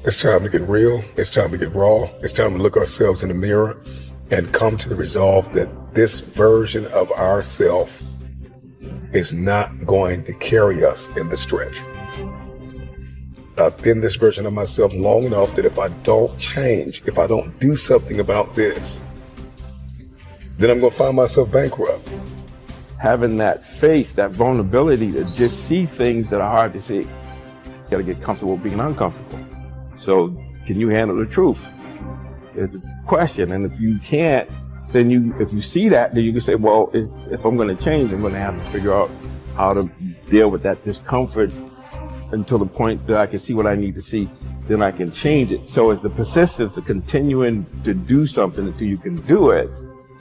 It's time to get real. It's time to get raw. It's time to look ourselves in the mirror and come to the resolve that this version of ourself is not going to carry us in the stretch. I've been this version of myself long enough that if I don't change, if I don't do something about this, then I'm going to find myself bankrupt. Having that faith, that vulnerability to just see things that are hard to see. It's got to get comfortable being uncomfortable. So can you handle the truth? It's a question. And if you can't, then if you see that, then you can say, well, if I'm going to change, I'm going to have to figure out how to deal with that discomfort until the point that I can see what I need to see, then I can change it. So it's the persistence of continuing to do something until you can do it.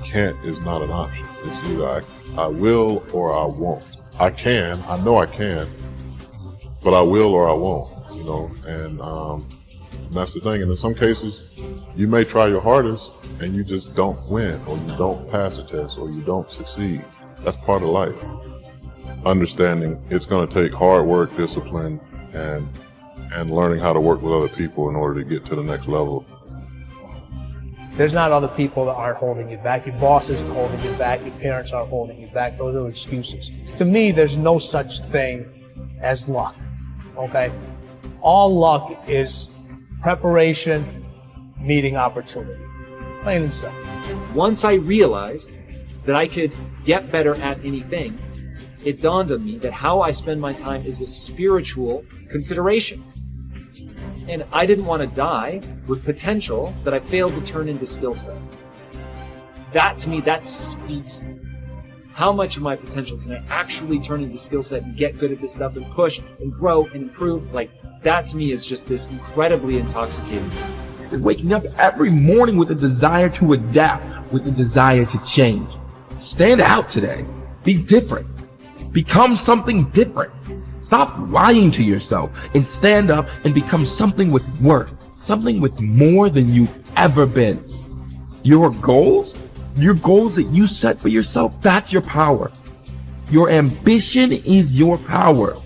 Can't is not an option. It's either I will or I won't. I can, I know I can, but I will or I won't, you know, and that's the thing. And in some cases, you may try your hardest and you just don't win, or you don't pass a test, or you don't succeed. That's part of life. Understanding it's going to take hard work, discipline, and learning how to work with other people in order to get to the next level. There's not other people that aren't holding you back. Your boss isn't holding you back. Your parents aren't holding you back. Those are excuses. To me, there's no such thing as luck, okay? All luck is preparation meeting opportunity. Plain and simple. Once I realized that I could get better at anything, it dawned on me that how I spend my time is a spiritual consideration. And I didn't want to die with potential that I failed to turn into skill set. That, to me, that speaks to how much of my potential can I actually turn into skill set and get good at this stuff and push and grow and improve. Like, that to me is just this incredibly intoxicating. Waking up every morning with a desire to adapt, with a desire to change. Stand out today. Be different. Become something different. Stop lying to yourself and stand up and become something with worth, something with more than you've ever been. Your goals that you set for yourself, that's your power. Your ambition is your power.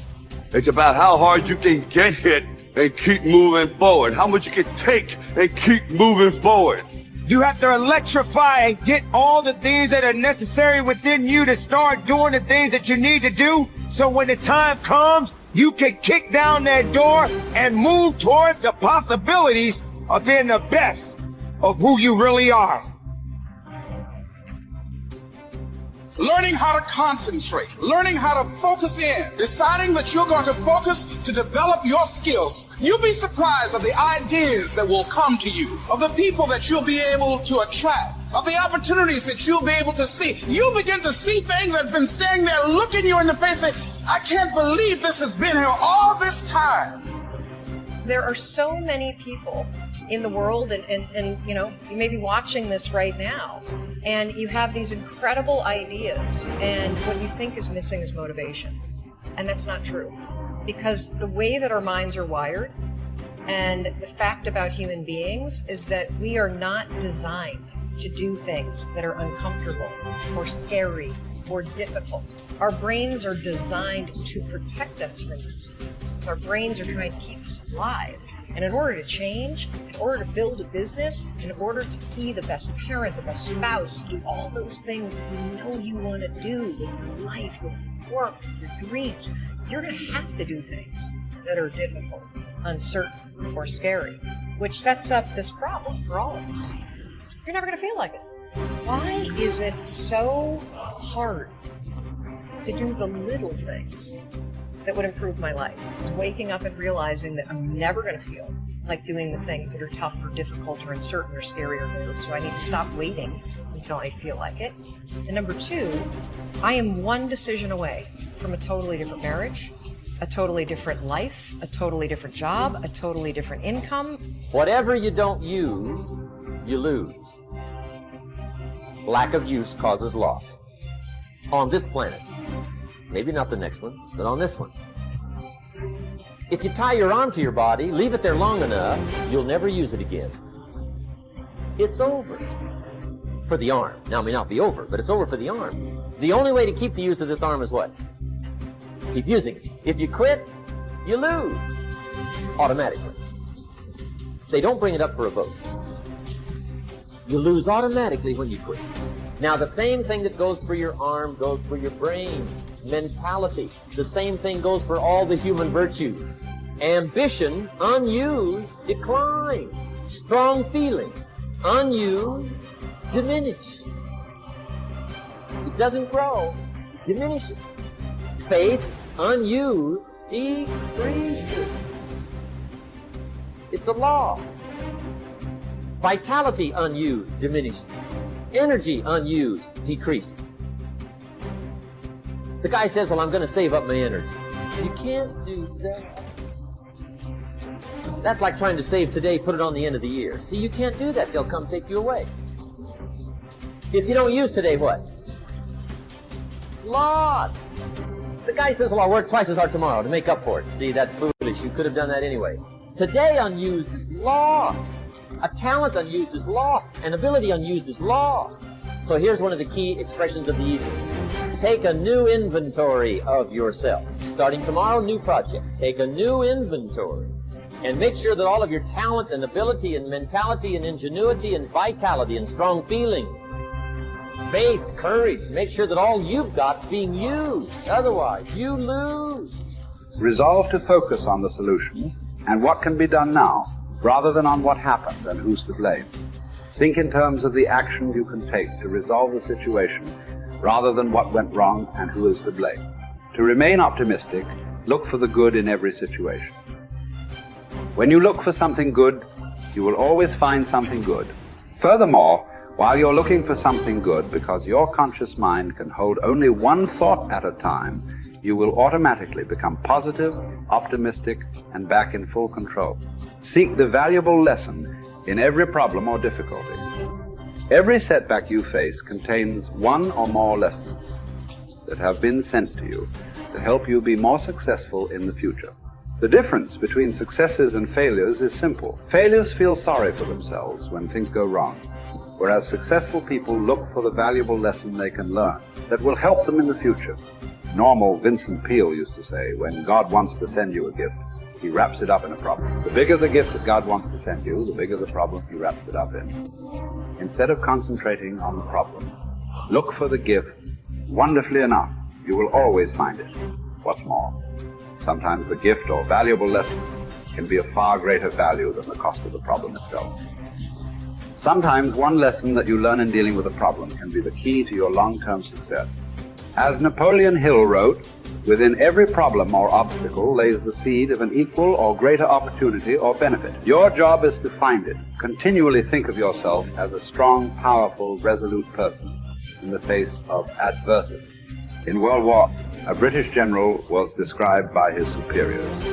It's about how hard you can get hit and keep moving forward. How much you can take and keep moving forward. You have to electrify and get all the things that are necessary within you to start doing the things that you need to do. So when the time comes, you can kick down that door and move towards the possibilities of being the best of who you really are. Learning how to concentrate, learning how to focus in, deciding that you're going to focus to develop your skills. You'll be surprised of the ideas that will come to you, of the people that you'll be able to attract, of the opportunities that you'll be able to see. You'll begin to see things that have been staying there looking you in the face and say, I can't believe this has been here all this time. There are so many people in the world, and you know, you may be watching this right now, and you have these incredible ideas, and what you think is missing is motivation. And that's not true. Because the way that our minds are wired, and the fact about human beings, is that we are not designed to do things that are uncomfortable or scary or difficult. Our brains are designed to protect us from those things. Our brains are trying to keep us alive. And in order to change, in order to build a business, in order to be the best parent, the best spouse, to do all those things that you know you want to do with your life, with your work, with your dreams, you're going to have to do things that are difficult, uncertain, or scary, which sets up this problem for all of us. You're never going to feel like it. Why is it so hard to do the little things that would improve my life? Waking up and realizing that I'm never going to feel like doing the things that are tough or difficult or uncertain or scary or new. So I need to stop waiting until I feel like it. And number two, I am one decision away from a totally different marriage, a totally different life, a totally different job, a totally different income. Whatever you don't use, you lose. Lack of use causes loss. On this planet. Maybe not the next one, but on this one. If you tie your arm to your body, leave it there long enough, you'll never use it again. It's over. For the arm. Now, it may not be over, but it's over for the arm. The only way to keep the use of this arm is what? Keep using it. If you quit, you lose. Automatically. They don't bring it up for a vote. You lose automatically when you quit. Now, the same thing that goes for your arm goes for your brain, mentality. The same thing goes for all the human virtues. Ambition, unused, decline. Strong feelings, unused, diminish. It doesn't grow, it diminishes. Faith, unused, decreases. It's a law. Vitality, unused, diminishes. Energy, unused, decreases. The guy says, well, I'm going to save up my energy. You can't do that. That's like trying to save today, put it on the end of the year. See, you can't do that. They'll come take you away. If you don't use today, what? It's lost. The guy says, well, I'll work twice as hard tomorrow to make up for it. See, that's foolish. You could have done that anyway. Today unused is lost. A talent unused is lost. An ability unused is lost. So here's one of the key expressions of the evening. Take a new inventory of yourself. Starting tomorrow, new project. Take a new inventory. And make sure that all of your talent and ability and mentality and ingenuity and vitality and strong feelings, faith, courage, make sure that all you've got is being used. Otherwise, you lose. Resolve to focus on the solution and what can be done now, rather than on what happened and who's to blame. Think in terms of the actions you can take to resolve the situation, rather than what went wrong and who is to blame. To remain optimistic, look for the good in every situation. When you look for something good, you will always find something good. Furthermore, while you're looking for something good, because your conscious mind can hold only one thought at a time, you will automatically become positive, optimistic, and back in full control. Seek the valuable lesson in every problem or difficulty. Every setback you face contains one or more lessons that have been sent to you to help you be more successful in the future. The difference between successes and failures is simple. Failures feel sorry for themselves when things go wrong, whereas successful people look for the valuable lesson they can learn that will help them in the future. Normal Vincent Peale used to say, when God wants to send you a gift, he wraps it up in a problem. The bigger the gift that God wants to send you, the bigger the problem he wraps it up in. Instead of concentrating on the problem, look for the gift. Wonderfully enough, you will always find it. What's more, sometimes the gift or valuable lesson can be of far greater value than the cost of the problem itself. Sometimes one lesson that you learn in dealing with a problem can be the key to your long-term success. As Napoleon Hill wrote, within every problem or obstacle lays the seed of an equal or greater opportunity or benefit. Your job is to find it. Continually think of yourself as a strong, powerful, resolute person in the face of adversity. In World War, a British general was described by his superiors.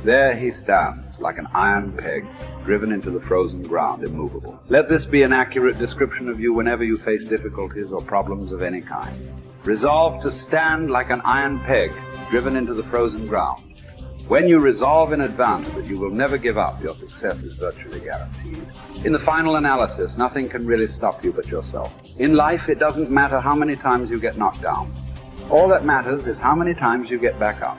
There he stands like an iron peg driven into the frozen ground, immovable. Let this be an accurate description of you whenever you face difficulties or problems of any kind. Resolve to stand like an iron peg driven into the frozen ground. When you resolve in advance that you will never give up, your success is virtually guaranteed. In the final analysis, nothing can really stop you but yourself. In life, it doesn't matter how many times you get knocked down. All that matters is how many times you get back up.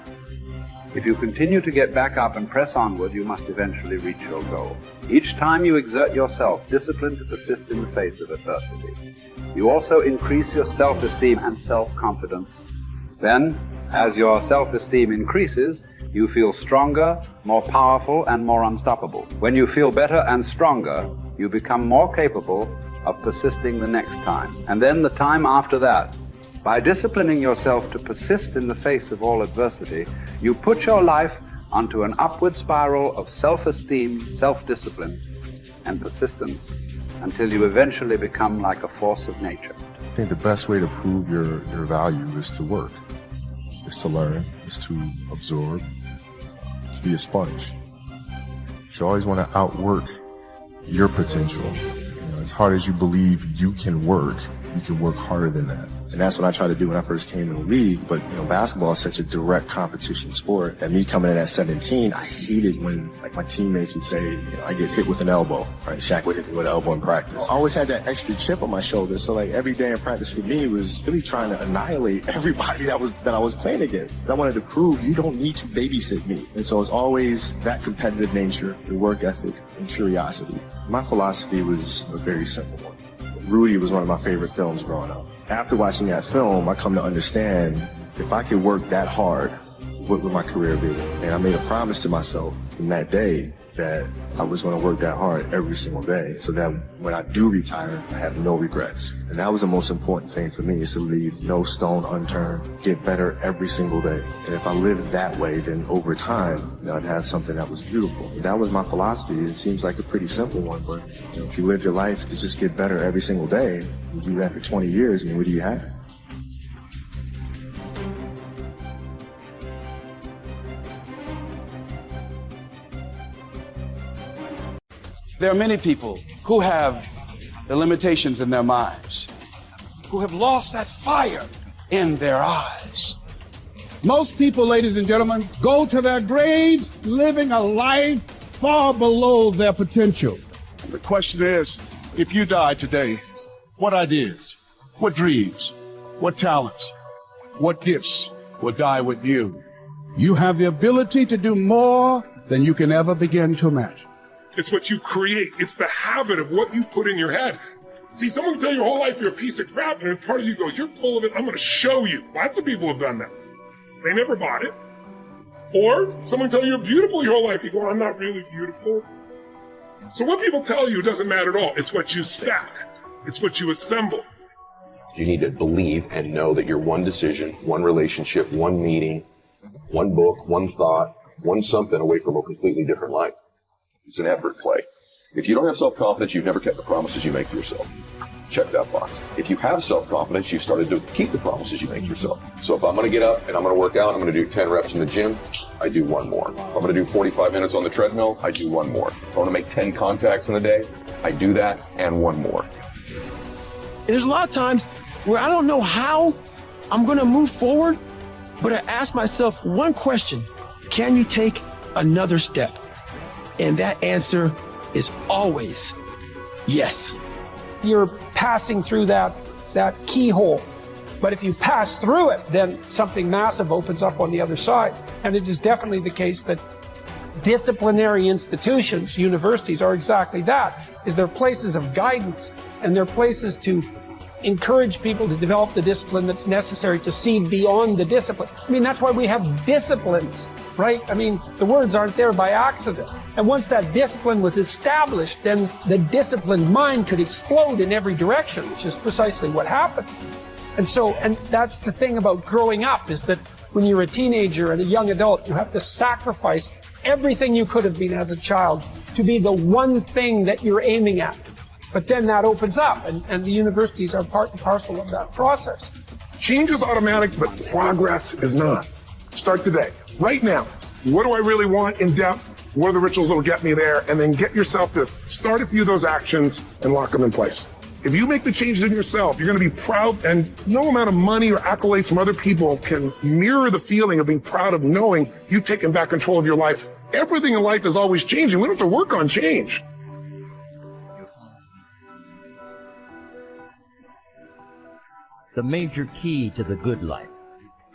If you continue to get back up and press onward, you must eventually reach your goal. Each time you exert yourself, discipline to persist in the face of adversity, you also increase your self-esteem and self-confidence. Then, as your self-esteem increases, you feel stronger, more powerful, and more unstoppable. When you feel better and stronger, you become more capable of persisting the next time, and then the time after that. By disciplining yourself to persist in the face of all adversity, you put your life onto an upward spiral of self-esteem, self-discipline, and persistence until you eventually become like a force of nature. I think the best way to prove your value is to work, is to learn, is to absorb, to be a sponge. You always want to outwork your potential. As hard as you believe you can work harder than that. And that's what I tried to do when I first came in the league. But, basketball is such a direct competition sport that me coming in at 17, I hated when, my teammates would say, I get hit with an elbow, right? Shaq would hit me with an elbow in practice. I always had that extra chip on my shoulder. So, every day in practice for me was really trying to annihilate everybody that I was playing against. I wanted to prove you don't need to babysit me. And so it's always that competitive nature, the work ethic, and curiosity. My philosophy was a very simple one. Rudy was one of my favorite films growing up. After watching that film, I come to understand if I could work that hard, what would my career be? And I made a promise to myself in that day that I was going to work that hard every single day so that when I do retire, I have no regrets. And that was the most important thing for me, is to leave no stone unturned, get better every single day. And if I lived that way, then over time, I'd have something that was beautiful. That was my philosophy. It seems like a pretty simple one, but if you live your life to just get better every single day, you do that for 20 years, what do you have? There are many people who have the limitations in their minds, who have lost that fire in their eyes. Most people, ladies and gentlemen, go to their graves living a life far below their potential. The question is, if you die today, what ideas, what dreams, what talents, what gifts will die with you? You have the ability to do more than you can ever begin to imagine. It's what you create. It's the habit of what you put in your head. See, someone can tell you your whole life you're a piece of crap, and part of you goes, you're full of it, I'm going to show you. Lots of people have done that. They never bought it. Or someone tell you you're beautiful your whole life. You go, I'm not really beautiful. So what people tell you doesn't matter at all. It's what you stack. It's what you assemble. You need to believe and know that you're one decision, one relationship, one meeting, one book, one thought, one something away from a completely different life. It's an effort play. If you don't have self-confidence, you've never kept the promises you make to yourself. Check that box. If you have self-confidence, you've started to keep the promises you make to yourself. So if I'm going to get up and I'm going to work out, I'm going to do 10 reps in the gym, I do one more. If I'm going to do 45 minutes on the treadmill, I do one more. If I want to make 10 contacts in a day, I do that and one more. There's a lot of times where I don't know how I'm going to move forward, but I ask myself one question: can you take another step? And that answer is always yes. You're passing through that keyhole. But if you pass through it, then something massive opens up on the other side. And it is definitely the case that disciplinary institutions, universities, are exactly that, is they're places of guidance, and they're places to encourage people to develop the discipline that's necessary to see beyond the discipline. I mean, that's why we have disciplines, right? I mean, the words aren't there by accident. And once that discipline was established, then the disciplined mind could explode in every direction, which is precisely what happened. And that's the thing about growing up, is that when you're a teenager and a young adult, you have to sacrifice everything you could have been as a child to be the one thing that you're aiming at. But then that opens up, and the universities are part and parcel of that process. Change is automatic, but progress is not. Start today, right now. What do I really want in depth? What are the rituals that will get me there? And then get yourself to start a few of those actions and lock them in place. If you make the changes in yourself, you're going to be proud, and no amount of money or accolades from other people can mirror the feeling of being proud of knowing you've taken back control of your life. Everything in life is always changing. We don't have to work on change. The major key to the good life.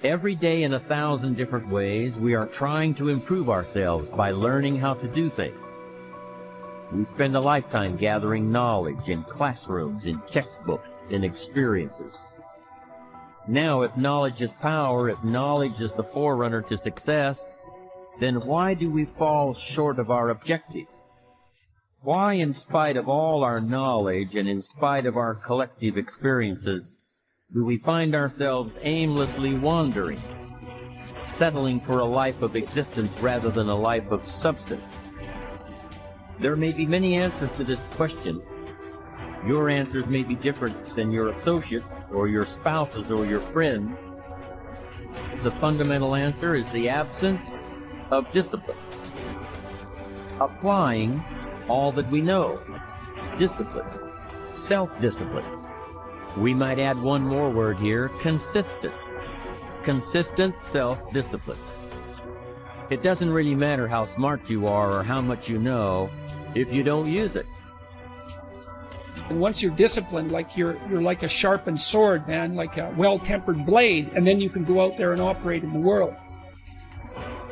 Every day in 1,000 different ways, we are trying to improve ourselves by learning how to do things. We spend a lifetime gathering knowledge in classrooms, in textbooks, in experiences. Now, if knowledge is power, if knowledge is the forerunner to success, then why do we fall short of our objectives? Why, in spite of all our knowledge and in spite of our collective experiences, do we find ourselves aimlessly wandering, settling for a life of existence rather than a life of substance? There may be many answers to this question. Your answers may be different than your associates or your spouses or your friends. The fundamental answer is the absence of discipline. Applying all that we know. Discipline. Self-discipline. We might add one more word here, consistent. Consistent self-discipline. It doesn't really matter how smart you are or how much you know if you don't use it. And once you're disciplined, like you're like a sharpened sword, man, like a well-tempered blade, and then you can go out there and operate in the world.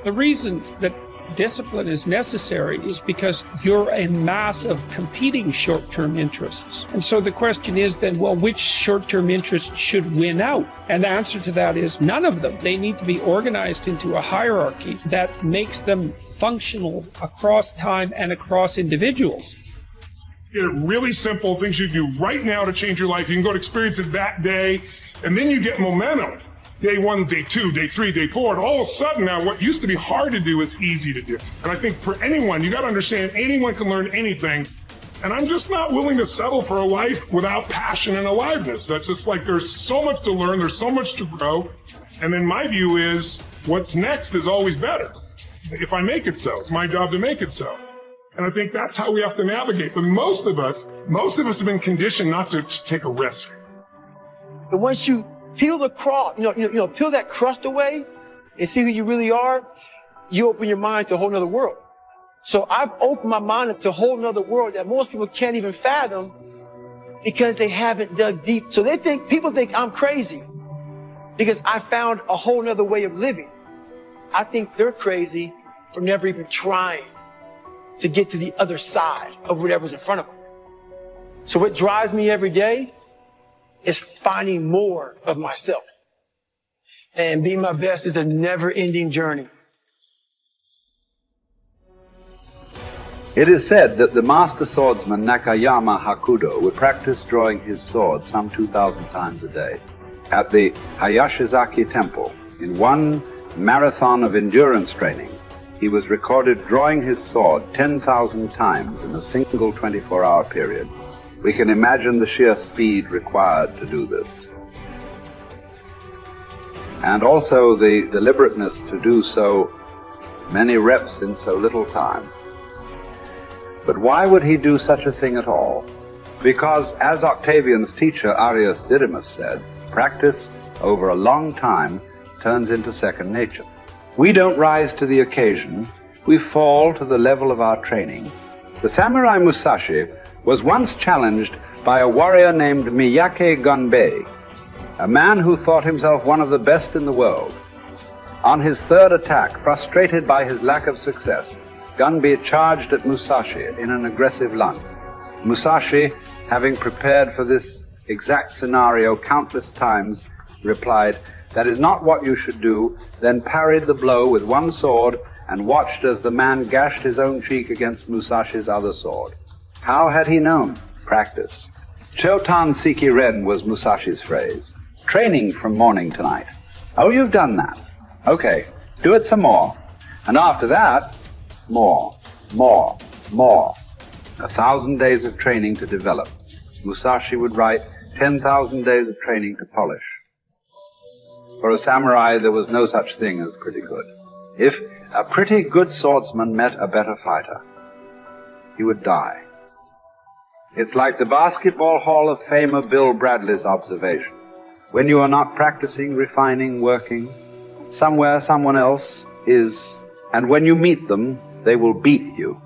The reason that discipline is necessary is because you're a mass of competing short-term interests. And so the question is then, well, which short-term interests should win out? And the answer to that is none of them. They need to be organized into a hierarchy that makes them functional across time and across individuals. Really simple things you do right now to change your life. You can go to experience it that day, and then you get momentum. Day 1, day 2, day 3, day 4, and all of a sudden now what used to be hard to do is easy to do. And I think for anyone, you got to understand anyone can learn anything. And I'm just not willing to settle for a life without passion and aliveness. That's just like there's so much to learn, there's so much to grow. And then my view is what's next is always better. If I make it so, it's my job to make it so. And I think that's how we have to navigate. But most of us have been conditioned not to take a risk. But once you peel the crust, peel that crust away and see who you really are, you open your mind to a whole nother world. So I've opened my mind up to a whole nother world that most people can't even fathom because they haven't dug deep. So people think I'm crazy because I found a whole nother way of living. I think they're crazy for never even trying to get to the other side of whatever's in front of them. So what drives me every day is finding more of myself. And being my best is a never-ending journey. It is said that the master swordsman Nakayama Hakudo would practice drawing his sword some 2,000 times a day. At the Hayashizaki temple, in one marathon of endurance training, he was recorded drawing his sword 10,000 times in a single 24-hour period. We can imagine the sheer speed required to do this. And also the deliberateness to do so many reps in so little time. But why would he do such a thing at all? Because, as Octavian's teacher Arrius Didymus said, practice over a long time turns into second nature. We don't rise to the occasion, we fall to the level of our training. The samurai Musashi was once challenged by a warrior named Miyake Gunbei, a man who thought himself one of the best in the world. On his third attack, frustrated by his lack of success, Gunbei charged at Musashi in an aggressive lunge. Musashi, having prepared for this exact scenario countless times, replied, "That is not what you should do," then parried the blow with one sword and watched as the man gashed his own cheek against Musashi's other sword. How had he known? Practice. Chotan Siki Ren was Musashi's phrase. Training from morning to night. Oh, you've done that. Okay, do it some more. And after that, more, more, more. 1,000 days of training to develop. Musashi would write 10,000 days of training to polish. For a samurai, there was no such thing as pretty good. If a pretty good swordsman met a better fighter, he would die. It's like the Basketball Hall of Famer Bill Bradley's observation. When you are not practicing, refining, working, somewhere someone else is, and when you meet them, they will beat you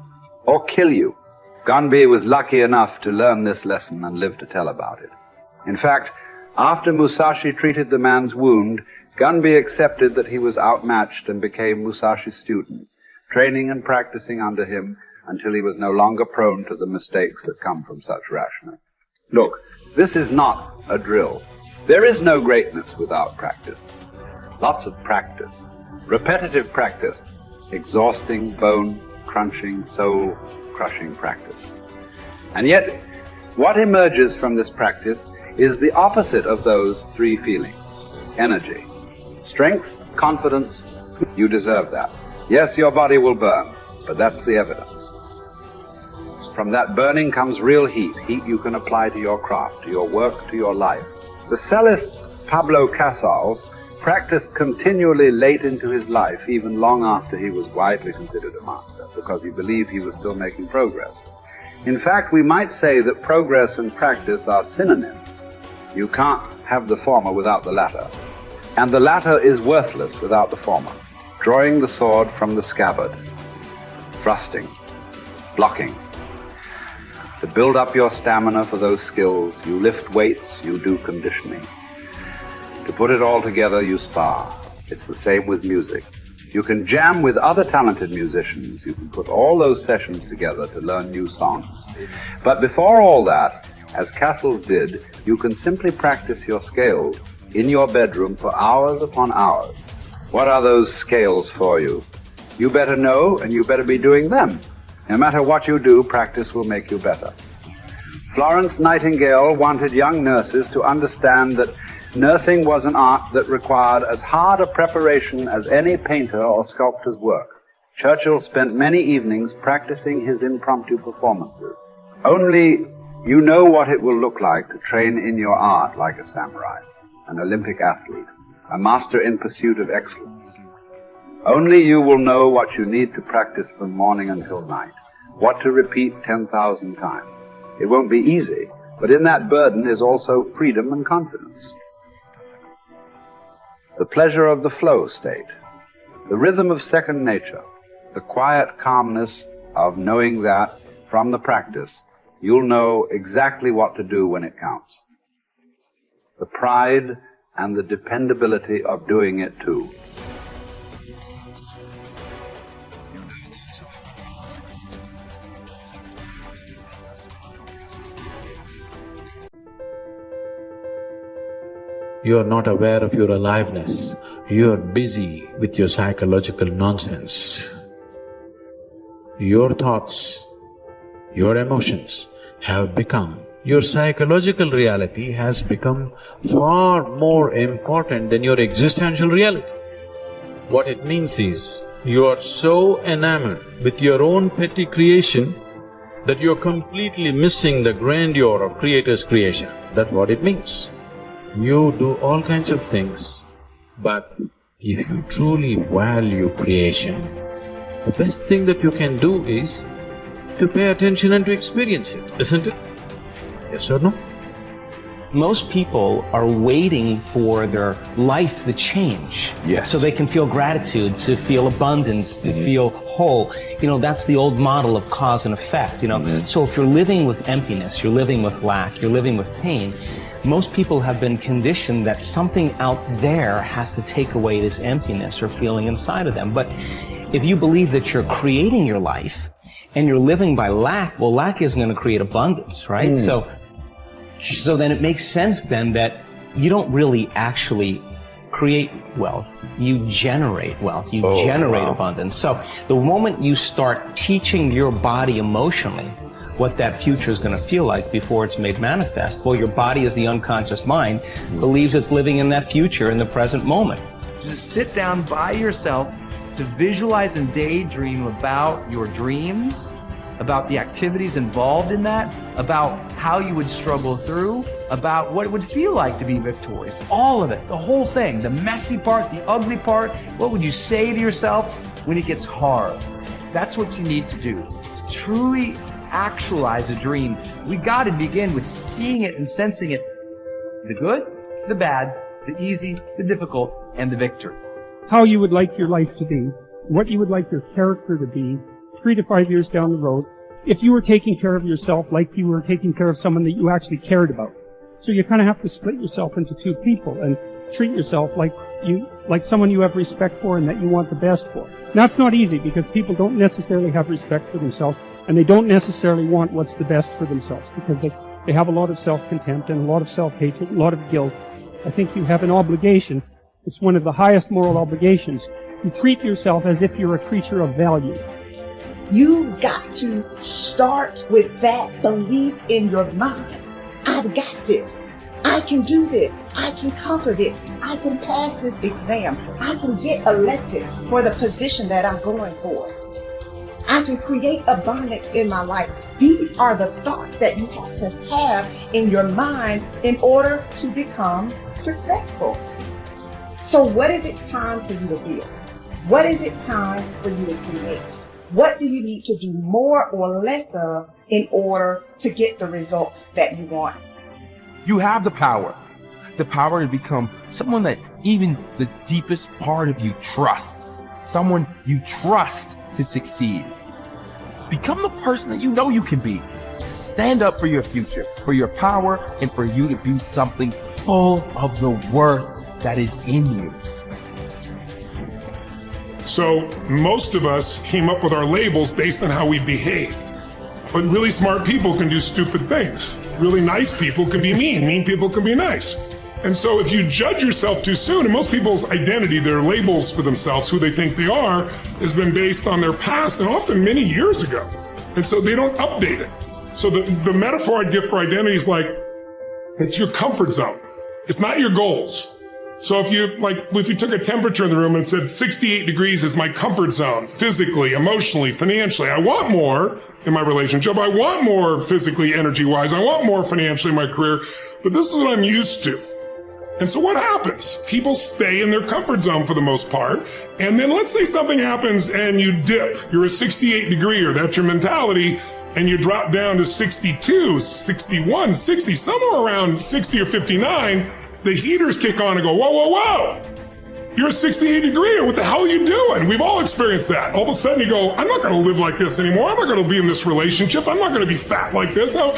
or kill you. Gunbei was lucky enough to learn this lesson and live to tell about it. In fact, after Musashi treated the man's wound, Gunbei accepted that he was outmatched and became Musashi's student, training and practicing under him until he was no longer prone to the mistakes that come from such rationing. Look, this is not a drill. There is no greatness without practice. Lots of practice. Repetitive practice. Exhausting, bone-crunching, soul-crushing practice. And yet, what emerges from this practice is the opposite of those three feelings. Energy. Strength, confidence, you deserve that. Yes, your body will burn, but that's the evidence. From that burning comes real heat, heat you can apply to your craft, to your work, to your life. The cellist Pablo Casals practiced continually late into his life, even long after he was widely considered a master, because he believed he was still making progress. In fact, we might say that progress and practice are synonyms. You can't have the former without the latter. And the latter is worthless without the former. Drawing the sword from the scabbard, thrusting, blocking. To build up your stamina for those skills, you lift weights, you do conditioning. To put it all together, you spar. It's the same with music. You can jam with other talented musicians. You can put all those sessions together to learn new songs. But before all that, as Castles did, you can simply practice your scales in your bedroom for hours upon hours. What are those scales for you? You better know, and you better be doing them. No matter what you do, practice will make you better. Florence Nightingale wanted young nurses to understand that nursing was an art that required as hard a preparation as any painter or sculptor's work. Churchill spent many evenings practicing his impromptu performances. Only you know what it will look like to train in your art like a samurai, an Olympic athlete, a master in pursuit of excellence. Only you will know what you need to practice from morning until night, what to repeat 10,000 times. It won't be easy, but in that burden is also freedom and confidence. The pleasure of the flow state, the rhythm of second nature, the quiet calmness of knowing that from the practice, you'll know exactly what to do when it counts. The pride and the dependability of doing it too. You are not aware of your aliveness. You are busy with your psychological nonsense. Your thoughts, your emotions have become, your psychological reality has become far more important than your existential reality. What it means is, you are so enamored with your own petty creation that you're completely missing the grandeur of Creator's creation. That's what it means. You do all kinds of things, but if you truly value creation, the best thing that you can do is to pay attention and to experience it, isn't it? Yes or no? Most people are waiting for their life to change. Yes. So they can feel gratitude, to feel abundance, to feel whole. You know, that's the old model of cause and effect, you know. So if you're living with emptiness, you're living with lack, you're living with pain, most people have been conditioned that something out there has to take away this emptiness or feeling inside of them. But if you believe that you're creating your life and you're living by lack, well, lack isn't going to create abundance, right? So then it makes sense then that you don't really actually create wealth, you generate wealth, you generate abundance. So the moment you start teaching your body emotionally what that future is going to feel like before it's made manifest, well, your body as the unconscious mind believes it's living in that future in the present moment. Just sit down by yourself to visualize and daydream about your dreams, about the activities involved in that, about how you would struggle through, about what it would feel like to be victorious. All of it, the whole thing, the messy part, the ugly part. What would you say to yourself when it gets hard? That's what you need to do to truly actualize a dream. We got to begin with seeing it and sensing it. The good, the bad, the easy, the difficult, and the victory. How you would like your life to be, what you would like your character to be 3 to 5 years down the road, if you were taking care of yourself like you were taking care of someone that you actually cared about. So you kind of have to split yourself into two people and treat yourself like someone you have respect for and that you want the best for. That's not easy because people don't necessarily have respect for themselves and they don't necessarily want what's the best for themselves because they have a lot of self-contempt and a lot of self-hatred, a lot of guilt. I think you have an obligation, it's one of the highest moral obligations, to treat yourself as if you're a creature of value. You got to start with that belief in your mind. I've got this. I can do this. I can conquer this. I can pass this exam. I can get elected for the position that I'm going for. I can create abundance in my life. These are the thoughts that you have to have in your mind in order to become successful. So what is it time for you to build? What is it time for you to create? What do you need to do more or less of in order to get the results that you want? You have the power. the power to become someone that even the deepest part of you trusts. Someone you trust to succeed. Become the person that you know you can be. Stand up for your future, for your power, and for you to be something full of the worth that is in you. So most of us came up with our labels based on how we behaved. But really smart people can do stupid things. Really nice people can be mean. Mean people can be nice. And so if you judge yourself too soon, and most people's identity, their labels for themselves, who they think they are, has been based on their past and often many years ago. And so they don't update it. So the metaphor I'd give for identity is like, it's your comfort zone. It's not your goals. So if you took a temperature in the room and said 68 degrees is my comfort zone, physically, emotionally, financially, I want more in my relationship. I want more physically, energy-wise. I want more financially in my career, but this is what I'm used to. And so what happens? People stay in their comfort zone for the most part. And then let's say something happens and you dip. You're a 68 degree, or that's your mentality, and you drop down to 62, 61, 60, somewhere around 60 or 59, the heaters kick on and go, whoa, whoa, whoa. You're a 68 degree, what the hell are you doing? We've all experienced that. All of a sudden you go, I'm not gonna live like this anymore. I'm not gonna be in this relationship. I'm not gonna be fat like this. Now,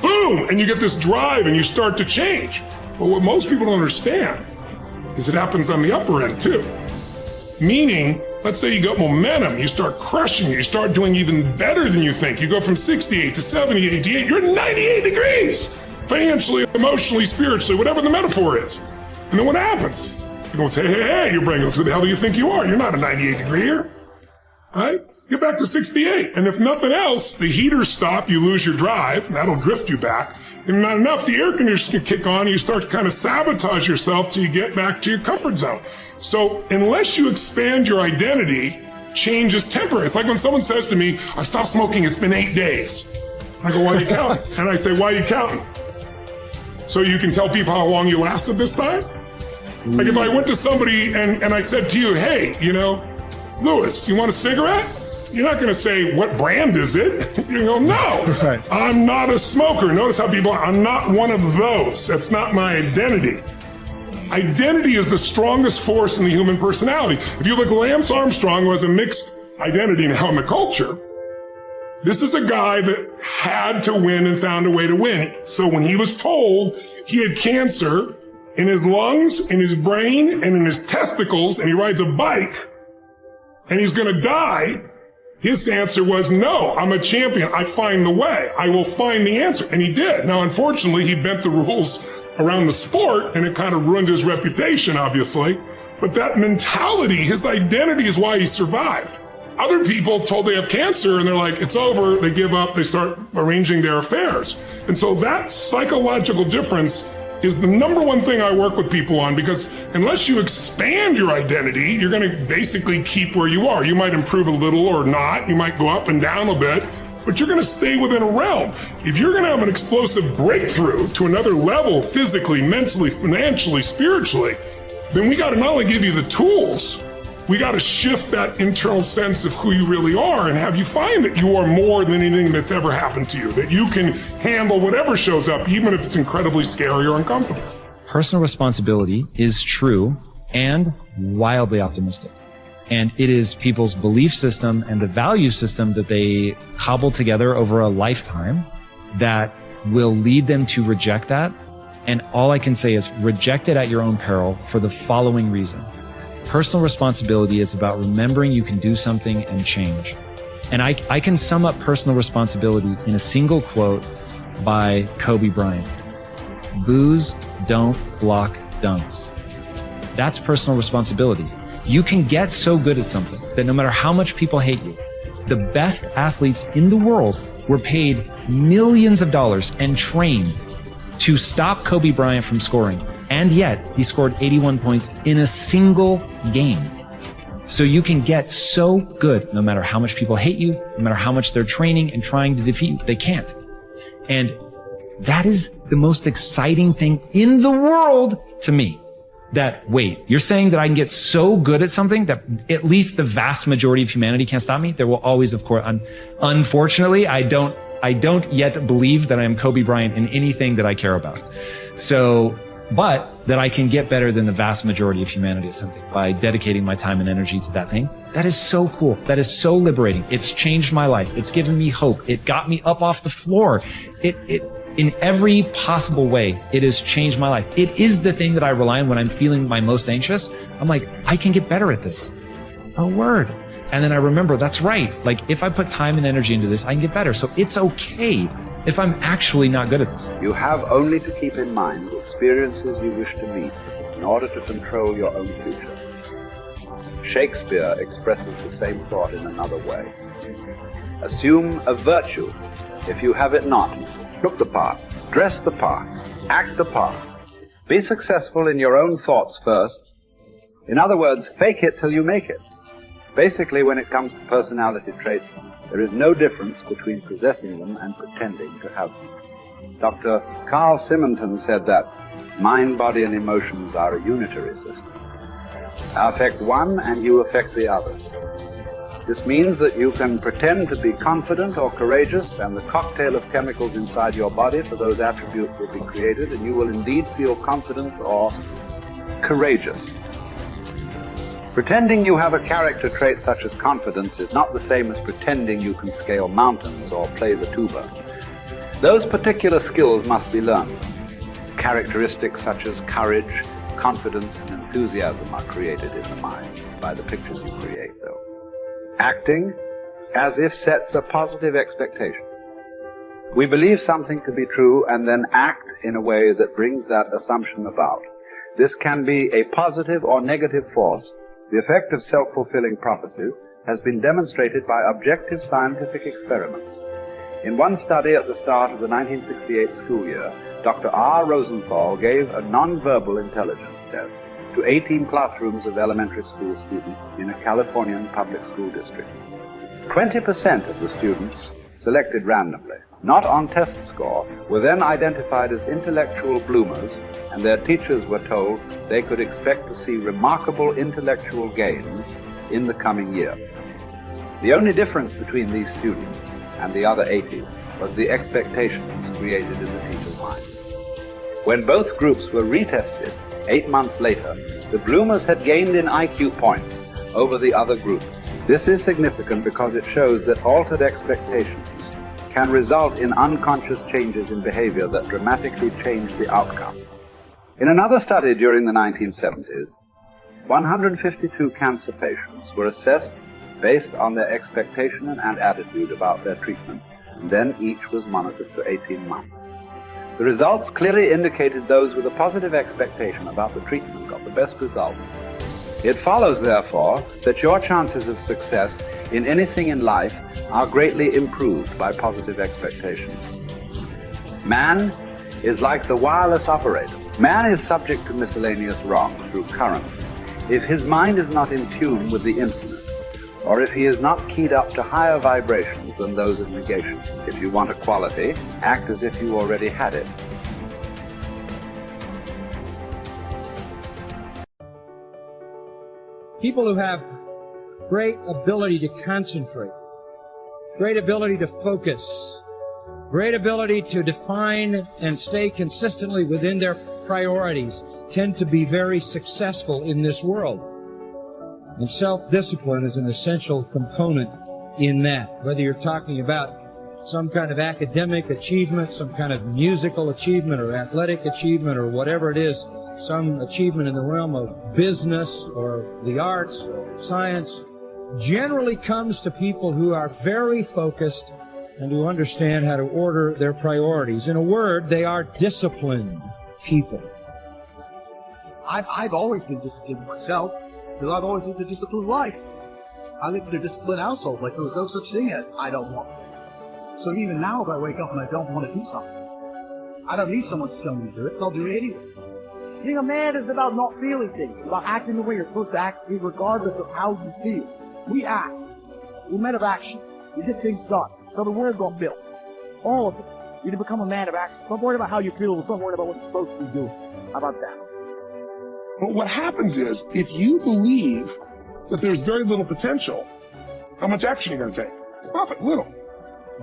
boom, and you get this drive and you start to change. But what most people don't understand is it happens on the upper end too. Meaning, let's say you got momentum, you start crushing it, you start doing even better than you think. You go from 68 to 70, 88, you're 98 degrees. Financially, emotionally, spiritually, whatever the metaphor is. And then what happens? You go say, hey, your brain goes, who the hell do you think you are? You're not a 98 degreeer. Right? Get back to 68. And if nothing else, the heaters stop, you lose your drive, and that'll drift you back. And not enough, the air conditioner can kick on, and you start to kind of sabotage yourself till you get back to your comfort zone. So unless you expand your identity, change is temporary. It's like when someone says to me, I stopped smoking, it's been 8 days. I go, why are you counting? And I say, why are you counting? So you can tell people how long you lasted this time? Like if I went to somebody and I said to you, hey, Louis, you want a cigarette? You're not going to say, what brand is it? You go, no, right. I'm not a smoker. Notice how people are, I'm not one of those. That's not my identity. Identity is the strongest force in the human personality. If you look at Lance Armstrong, who has a mixed identity now in the culture, this is a guy that had to win and found a way to win. So when he was told he had cancer in his lungs, in his brain, and in his testicles, and he rides a bike, and he's going to die, his answer was, no, I'm a champion. I find the way. I will find the answer. And he did. Now, unfortunately, he bent the rules around the sport, and it kind of ruined his reputation, obviously. But that mentality, his identity is why he survived. Other people told they have cancer, and they're like, it's over. They give up. They start arranging their affairs. And so that psychological difference is the number one thing I work with people on, because unless you expand your identity, you're going to basically keep where you are. You might improve a little or not. You might go up and down a bit, but you're going to stay within a realm. If you're going to have an explosive breakthrough to another level, physically, mentally, financially, spiritually, then we got to not only give you the tools, we got to shift that internal sense of who you really are and have you find that you are more than anything that's ever happened to you, that you can handle whatever shows up, even if it's incredibly scary or uncomfortable. Personal responsibility is true and wildly optimistic. And it is people's belief system and the value system that they cobble together over a lifetime that will lead them to reject that. And all I can say is reject it at your own peril for the following reason. Personal responsibility is about remembering you can do something and change. And I can sum up personal responsibility in a single quote by Kobe Bryant. Boos don't block dunks. That's personal responsibility. You can get so good at something that no matter how much people hate you, the best athletes in the world were paid millions of dollars and trained to stop Kobe Bryant from scoring. And yet he scored 81 points in a single game. So you can get so good no matter how much people hate you, no matter how much they're training and trying to defeat you. They can't. And that is the most exciting thing in the world to me. That, wait, you're saying that I can get so good at something that at least the vast majority of humanity can't stop me? There will always, of course, unfortunately, I don't yet believe that I am Kobe Bryant in anything that I care about. So but that I can get better than the vast majority of humanity at something by dedicating my time and energy to that thing. That is so cool. That is so liberating. It's changed my life. It's given me hope. It got me up off the floor. In every possible way, it has changed my life. It is the thing that I rely on when I'm feeling my most anxious. I'm like, I can get better at this. Oh, word. And then I remember, that's right. Like, if I put time and energy into this, I can get better. So it's okay if I'm actually not good at this. You have only to keep in mind the experiences you wish to meet in order to control your own future. Shakespeare expresses the same thought in another way. Assume a virtue if you have it not. Look the part, dress the part, act the part. Be successful in your own thoughts first. In other words, fake it till you make it. Basically, when it comes to personality traits, there is no difference between possessing them and pretending to have them. Dr. Carl Simonton said that mind, body, and emotions are a unitary system. I affect one and you affect the others. This means that you can pretend to be confident or courageous, and the cocktail of chemicals inside your body for those attributes will be created, and you will indeed feel confidence or courageous. Pretending you have a character trait such as confidence is not the same as pretending you can scale mountains or play the tuba. Those particular skills must be learned. Characteristics such as courage, confidence, and enthusiasm are created in the mind by the pictures you create, though. Acting as if sets a positive expectation. We believe something to be true and then act in a way that brings that assumption about. This can be a positive or negative force. The effect of self-fulfilling prophecies has been demonstrated by objective scientific experiments. In one study at the start of the 1968 school year, Dr. R. Rosenthal gave a nonverbal intelligence test to 18 classrooms of elementary school students in a Californian public school district. 20% of the students, selected randomly, not on test score, were then identified as intellectual bloomers, and their teachers were told they could expect to see remarkable intellectual gains in the coming year. The only difference between these students and the other 80 was the expectations created in the teacher's mind. When both groups were retested 8 months later, the bloomers had gained in IQ points over the other group. This is significant because it shows that altered expectations can result in unconscious changes in behavior that dramatically change the outcome. In another study during the 1970s, 152 cancer patients were assessed based on their expectation and attitude about their treatment, and then each was monitored for 18 months. The results clearly indicated those with a positive expectation about the treatment got the best result. It follows, therefore, that your chances of success in anything in life are greatly improved by positive expectations. Man is like the wireless operator. Man is subject to miscellaneous wrong through currents. If his mind is not in tune with the infinite, or if he is not keyed up to higher vibrations than those of negation. If you want a quality, act as if you already had it. People who have great ability to concentrate, great ability to focus, great ability to define and stay consistently within their priorities tend to be very successful in this world. And self-discipline is an essential component in that. Whether you're talking about some kind of academic achievement, some kind of musical achievement or athletic achievement or whatever it is, some achievement in the realm of business or the arts or science, generally comes to people who are very focused and who understand how to order their priorities. In a word, they are disciplined people. I've always been disciplined myself, because I've always lived a disciplined life. I lived in a disciplined household, like there was no such thing as I don't want. So even now, if I wake up and I don't want to do something, I don't need someone to tell me to do it, so I'll do it anyway. Being a man is about not feeling things. It's about acting the way you're supposed to act, regardless of how you feel. We act. We're men of action. We get things done. So the word got built. All of it. You need to become a man of action. Don't worry about how you feel. Don't worry about what you're supposed to be doing. How about that? But what happens is, if you believe that there's very little potential, how much action are you going to take? Not little.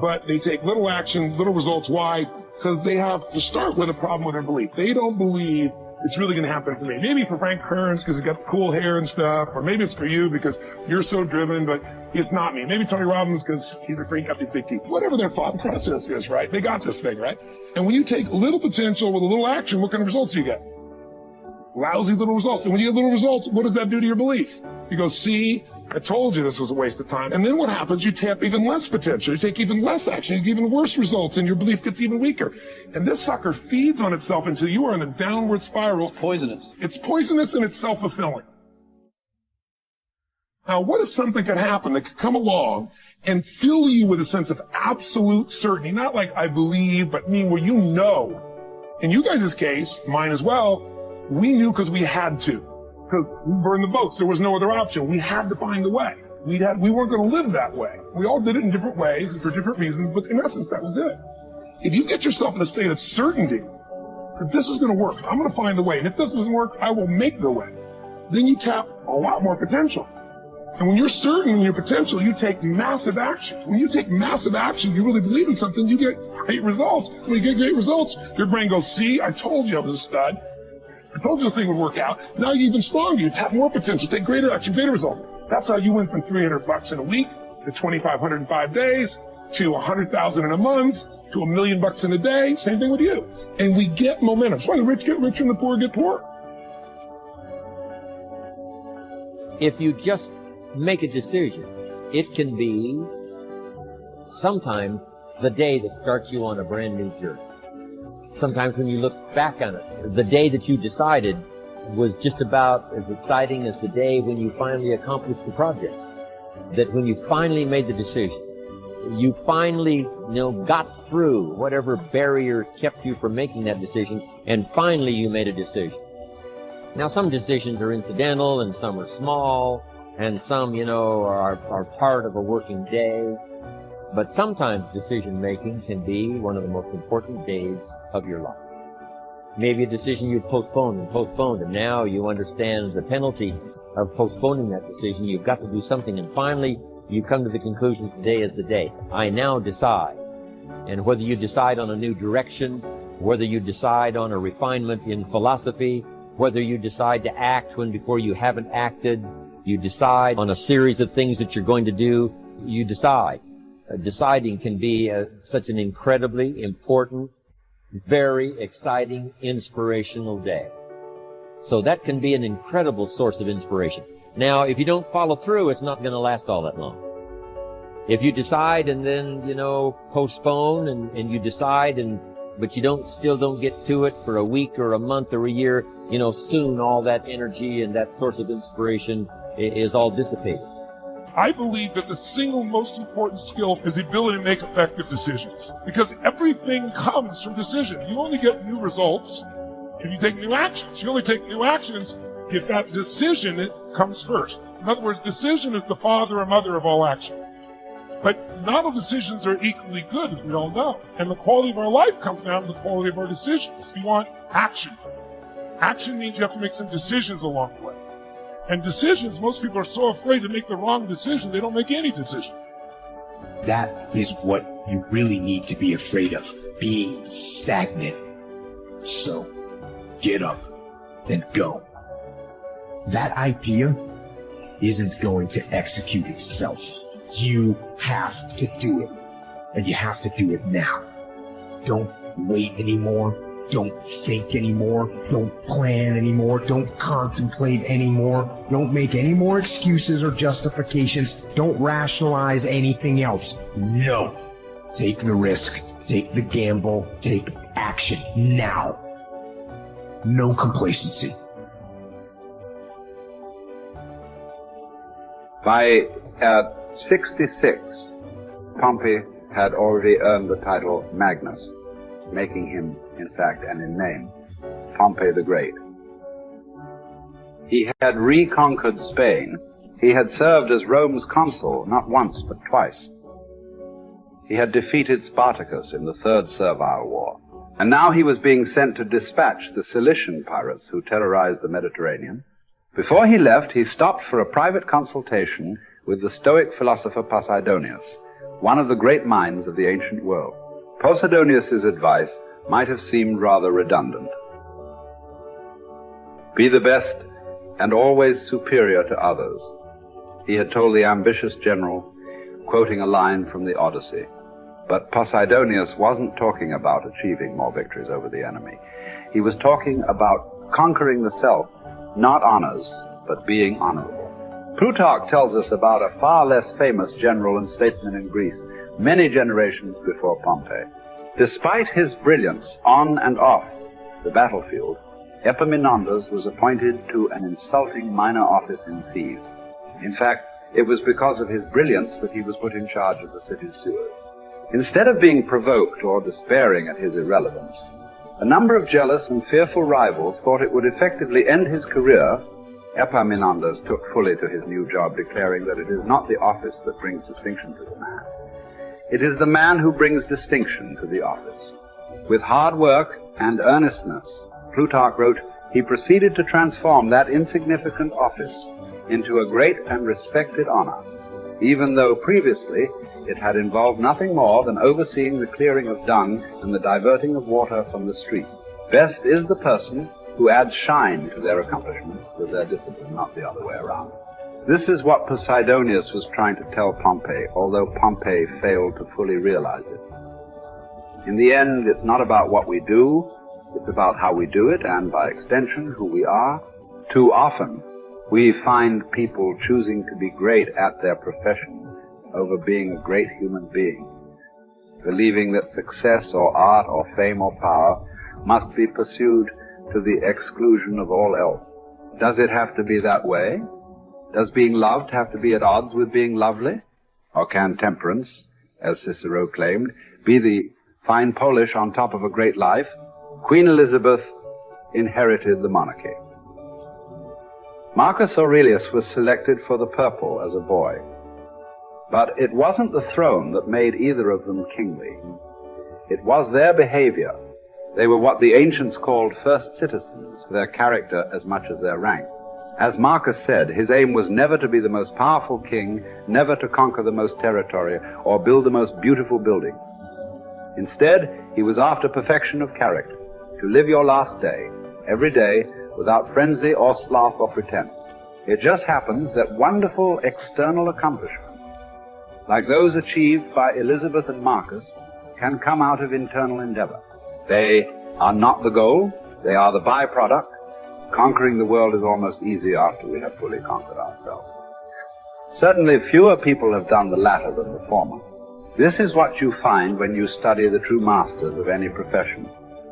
But they take little action, little results. Why? Because they have to start with a problem with their belief. They don't believe it's really going to happen for me. Maybe for Frank Kearns because he's got the cool hair and stuff, or maybe it's for you because you're so driven, but it's not me. Maybe Tony Robbins because he's a freak, got these big teeth. Whatever their thought process is, right? They got this thing, right? And when you take little potential with a little action, what kind of results do you get? Lousy little results. And when you get little results, what does that do to your belief? You go, see, I told you this was a waste of time. And then what happens? You tap even less potential. You take even less action. You get even worse results, and your belief gets even weaker. And this sucker feeds on itself until you are in a downward spiral. It's poisonous. It's poisonous and it's self-fulfilling. Now, what if something could happen that could come along and fill you with a sense of absolute certainty? Not like I believe, but mean where you know. In you guys' case, mine as well, we knew because we had to. Because we burned the boats. There was no other option. We had to find a way. We weren't going to live that way. We all did it in different ways and for different reasons, but in essence, that was it. If you get yourself in a state of certainty that this is going to work, I'm going to find a way, and if this doesn't work, I will make the way, then you tap a lot more potential. And when you're certain in your potential, you take massive action. When you take massive action, you really believe in something, you get great results. When you get great results, your brain goes, see, I told you I was a stud. I told you this thing would work out. Now you're even stronger. You tap more potential, take greater action, greater results. That's how you went from $300 in a week to $2,500 in 5 days to $100,000 in a month to $1 million in a day. Same thing with you. And we get momentum. That's why the rich get richer and the poor get poorer. If you just make a decision, it can be sometimes the day that starts you on a brand new journey. Sometimes when you look back on it, the day that you decided was just about as exciting as the day when you finally accomplished the project. That when you finally made the decision, you finally, got through whatever barriers kept you from making that decision, and finally you made a decision. Now, some decisions are incidental, and some are small, and some, are part of a working day. But sometimes decision-making can be one of the most important days of your life. Maybe a decision you postponed, and now you understand the penalty of postponing that decision. You've got to do something, and finally you come to the conclusion today is the day. I now decide. And whether you decide on a new direction, whether you decide on a refinement in philosophy, whether you decide to act when before you haven't acted, you decide on a series of things that you're going to do, you decide. Deciding can be such an incredibly important, very exciting, inspirational day. So that can be an incredible source of inspiration. Now, if you don't follow through, it's not going to last all that long. If you decide and then, postpone and you decide but you still don't get to it for a week or a month or a year, soon all that energy and that source of inspiration is all dissipated. I believe that the single most important skill is the ability to make effective decisions. Because everything comes from decision. You only get new results if you take new actions. You only take new actions if that decision comes first. In other words, decision is the father or mother of all action. But not all decisions are equally good, as we all know. And the quality of our life comes down to the quality of our decisions. You want action. Action means you have to make some decisions along the way. And decisions, most people are so afraid to make the wrong decision, they don't make any decision. That is what you really need to be afraid of, being stagnant. So, get up and go. That idea isn't going to execute itself. You have to do it, and you have to do it now. Don't wait anymore. Don't think anymore. Don't plan anymore. Don't contemplate anymore. Don't make any more excuses or justifications. Don't rationalize anything else. No. Take the risk. Take the gamble. Take action now. No complacency. By 66, Pompey had already earned the title Magnus, making him, in fact, and in name, Pompey the Great. He had reconquered Spain. He had served as Rome's consul not once but twice. He had defeated Spartacus in the Third Servile War. And now he was being sent to dispatch the Cilician pirates who terrorized the Mediterranean. Before he left, he stopped for a private consultation with the Stoic philosopher Posidonius, one of the great minds of the ancient world. Posidonius' advice might have seemed rather redundant. Be the best and always superior to others, he had told the ambitious general, quoting a line from the Odyssey. But Posidonius wasn't talking about achieving more victories over the enemy. He was talking about conquering the self, not honors, but being honorable. Plutarch tells us about a far less famous general and statesman in Greece, many generations before Pompey. Despite his brilliance on and off the battlefield, Epaminondas was appointed to an insulting minor office in Thebes. In fact, it was because of his brilliance that he was put in charge of the city's sewers. Instead of being provoked or despairing at his irrelevance, a number of jealous and fearful rivals thought it would effectively end his career. Epaminondas took fully to his new job, declaring that it is not the office that brings distinction to the man. It is the man who brings distinction to the office. With hard work and earnestness, Plutarch wrote, he proceeded to transform that insignificant office into a great and respected honor, even though previously it had involved nothing more than overseeing the clearing of dung and the diverting of water from the street. Best is the person who adds shine to their accomplishments with their discipline, not the other way around. This is what Posidonius was trying to tell Pompey, although Pompey failed to fully realize it. In the end, it's not about what we do, it's about how we do it, and by extension, who we are. Too often, we find people choosing to be great at their profession over being a great human being, believing that success or art or fame or power must be pursued to the exclusion of all else. Does it have to be that way? Does being loved have to be at odds with being lovely? Or can temperance, as Cicero claimed, be the fine polish on top of a great life? Queen Elizabeth inherited the monarchy. Marcus Aurelius was selected for the purple as a boy. But it wasn't the throne that made either of them kingly. It was their behavior. They were what the ancients called first citizens, for their character as much as their rank. As Marcus said, his aim was never to be the most powerful king, never to conquer the most territory, or build the most beautiful buildings. Instead, he was after perfection of character, to live your last day, every day, without frenzy or sloth or pretense. It just happens that wonderful external accomplishments, like those achieved by Elizabeth and Marcus, can come out of internal endeavor. They are not the goal, they are the byproduct. Conquering the world is almost easy after we have fully conquered ourselves. Certainly fewer people have done the latter than the former. This is what you find when you study the true masters of any profession.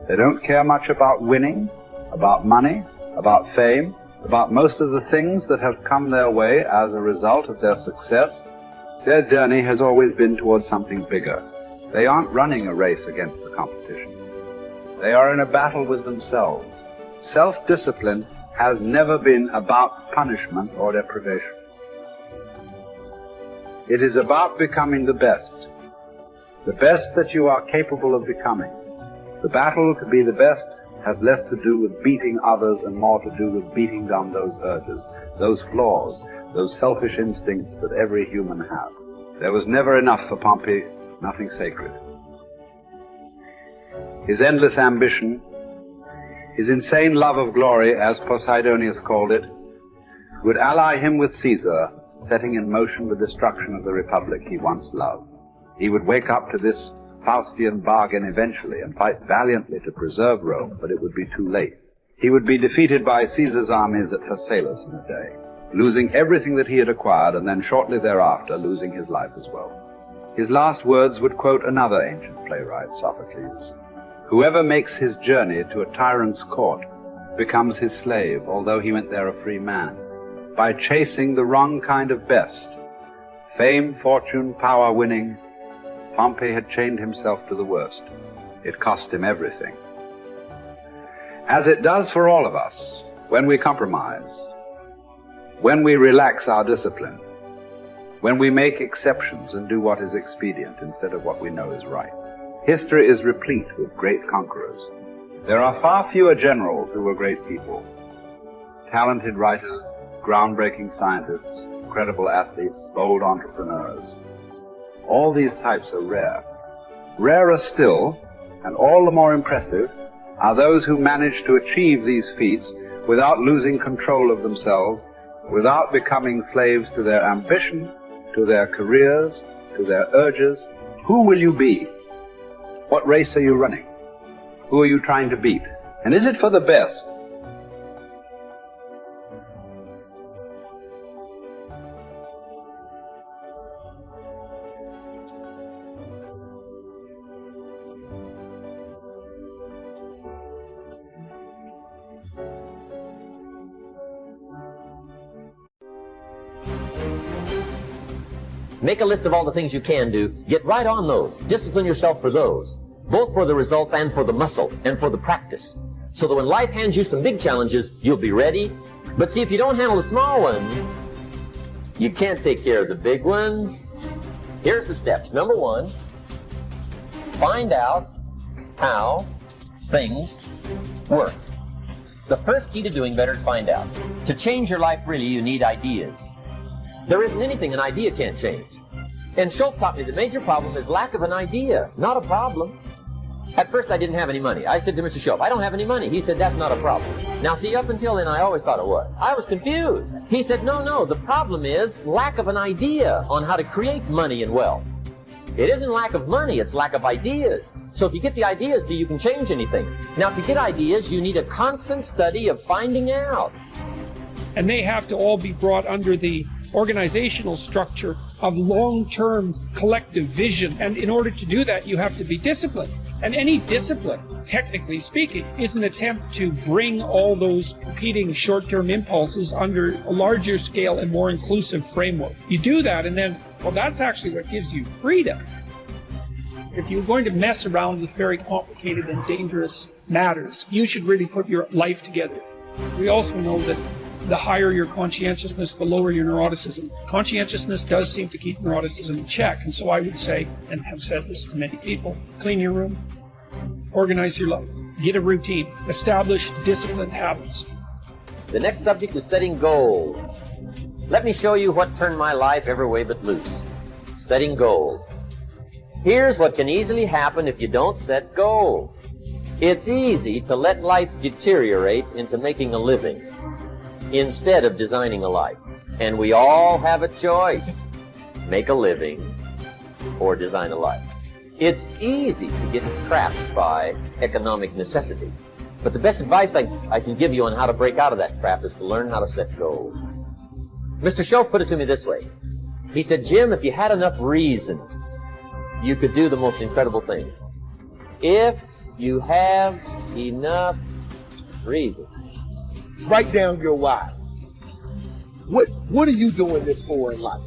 They don't care much about winning, about money, about fame, about most of the things that have come their way as a result of their success. Their journey has always been towards something bigger. They aren't running a race against the competition. They are in a battle with themselves. Self-discipline has never been about punishment or deprivation. It is about becoming the best that you are capable of becoming. The battle to be the best has less to do with beating others and more to do with beating down those urges, those flaws, those selfish instincts that every human has. There was never enough for Pompey, nothing sacred. His endless ambition, his insane love of glory, as Posidonius called it, would ally him with Caesar, setting in motion the destruction of the republic he once loved. He would wake up to this Faustian bargain eventually and fight valiantly to preserve Rome, but it would be too late. He would be defeated by Caesar's armies at Pharsalus in a day, losing everything that he had acquired, and then shortly thereafter losing his life as well. His last words would quote another ancient playwright, Sophocles. Whoever makes his journey to a tyrant's court becomes his slave, although he went there a free man, by chasing the wrong kind of best. Fame, fortune, power winning, Pompey had chained himself to the worst. It cost him everything. As it does for all of us, when we compromise, when we relax our discipline, when we make exceptions and do what is expedient instead of what we know is right. History is replete with great conquerors. There are far fewer generals who were great people. Talented writers, groundbreaking scientists, incredible athletes, bold entrepreneurs. All these types are rare. Rarer still, and all the more impressive, are those who manage to achieve these feats without losing control of themselves, without becoming slaves to their ambition, to their careers, to their urges, who will you be? What race are you running? Who are you trying to beat? And is it for the best? Make a list of all the things you can do. Get right on those. Discipline yourself for those, both for the results and for the muscle and for the practice, so that when life hands you some big challenges, you'll be ready. But see, if you don't handle the small ones, you can't take care of the big ones. Here's the steps. Number one, find out how things work. The first key to doing better is find out. To change your life, really, you need ideas. There isn't anything an idea can't change. And Schoaf taught me the major problem is lack of an idea, not a problem. At first I didn't have any money. I said to Mr. Schoaf, I don't have any money. He said, that's not a problem. Now see, up until then I always thought it was. I was confused. He said, no, the problem is lack of an idea on how to create money and wealth. It isn't lack of money, it's lack of ideas. So if you get the ideas, see, you can change anything. Now to get ideas, you need a constant study of finding out. And they have to all be brought under the organizational structure of long-term collective vision. And in order to do that, you have to be disciplined. And any discipline, technically speaking, is an attempt to bring all those competing short-term impulses under a larger scale and more inclusive framework. You do that, and then, well, that's actually what gives you freedom. If you're going to mess around with very complicated and dangerous matters, you should really put your life together. We also know that the higher your conscientiousness, the lower your neuroticism. Conscientiousness does seem to keep neuroticism in check, and so I would say, and have said this to many people, clean your room, organize your life, get a routine, establish disciplined habits. The next subject is setting goals. Let me show you what turned my life every way but loose. Setting goals. Here's what can easily happen if you don't set goals. It's easy to let life deteriorate into making a living instead of designing a life. And we all have a choice. Make a living or design a life. It's easy to get trapped by economic necessity. But the best advice I can give you on how to break out of that trap is to learn how to set goals. Mr. Schoaf put it to me this way. He said, Jim, if you had enough reasons, you could do the most incredible things. If you have enough reasons. Write down your why. What are you doing this for in life?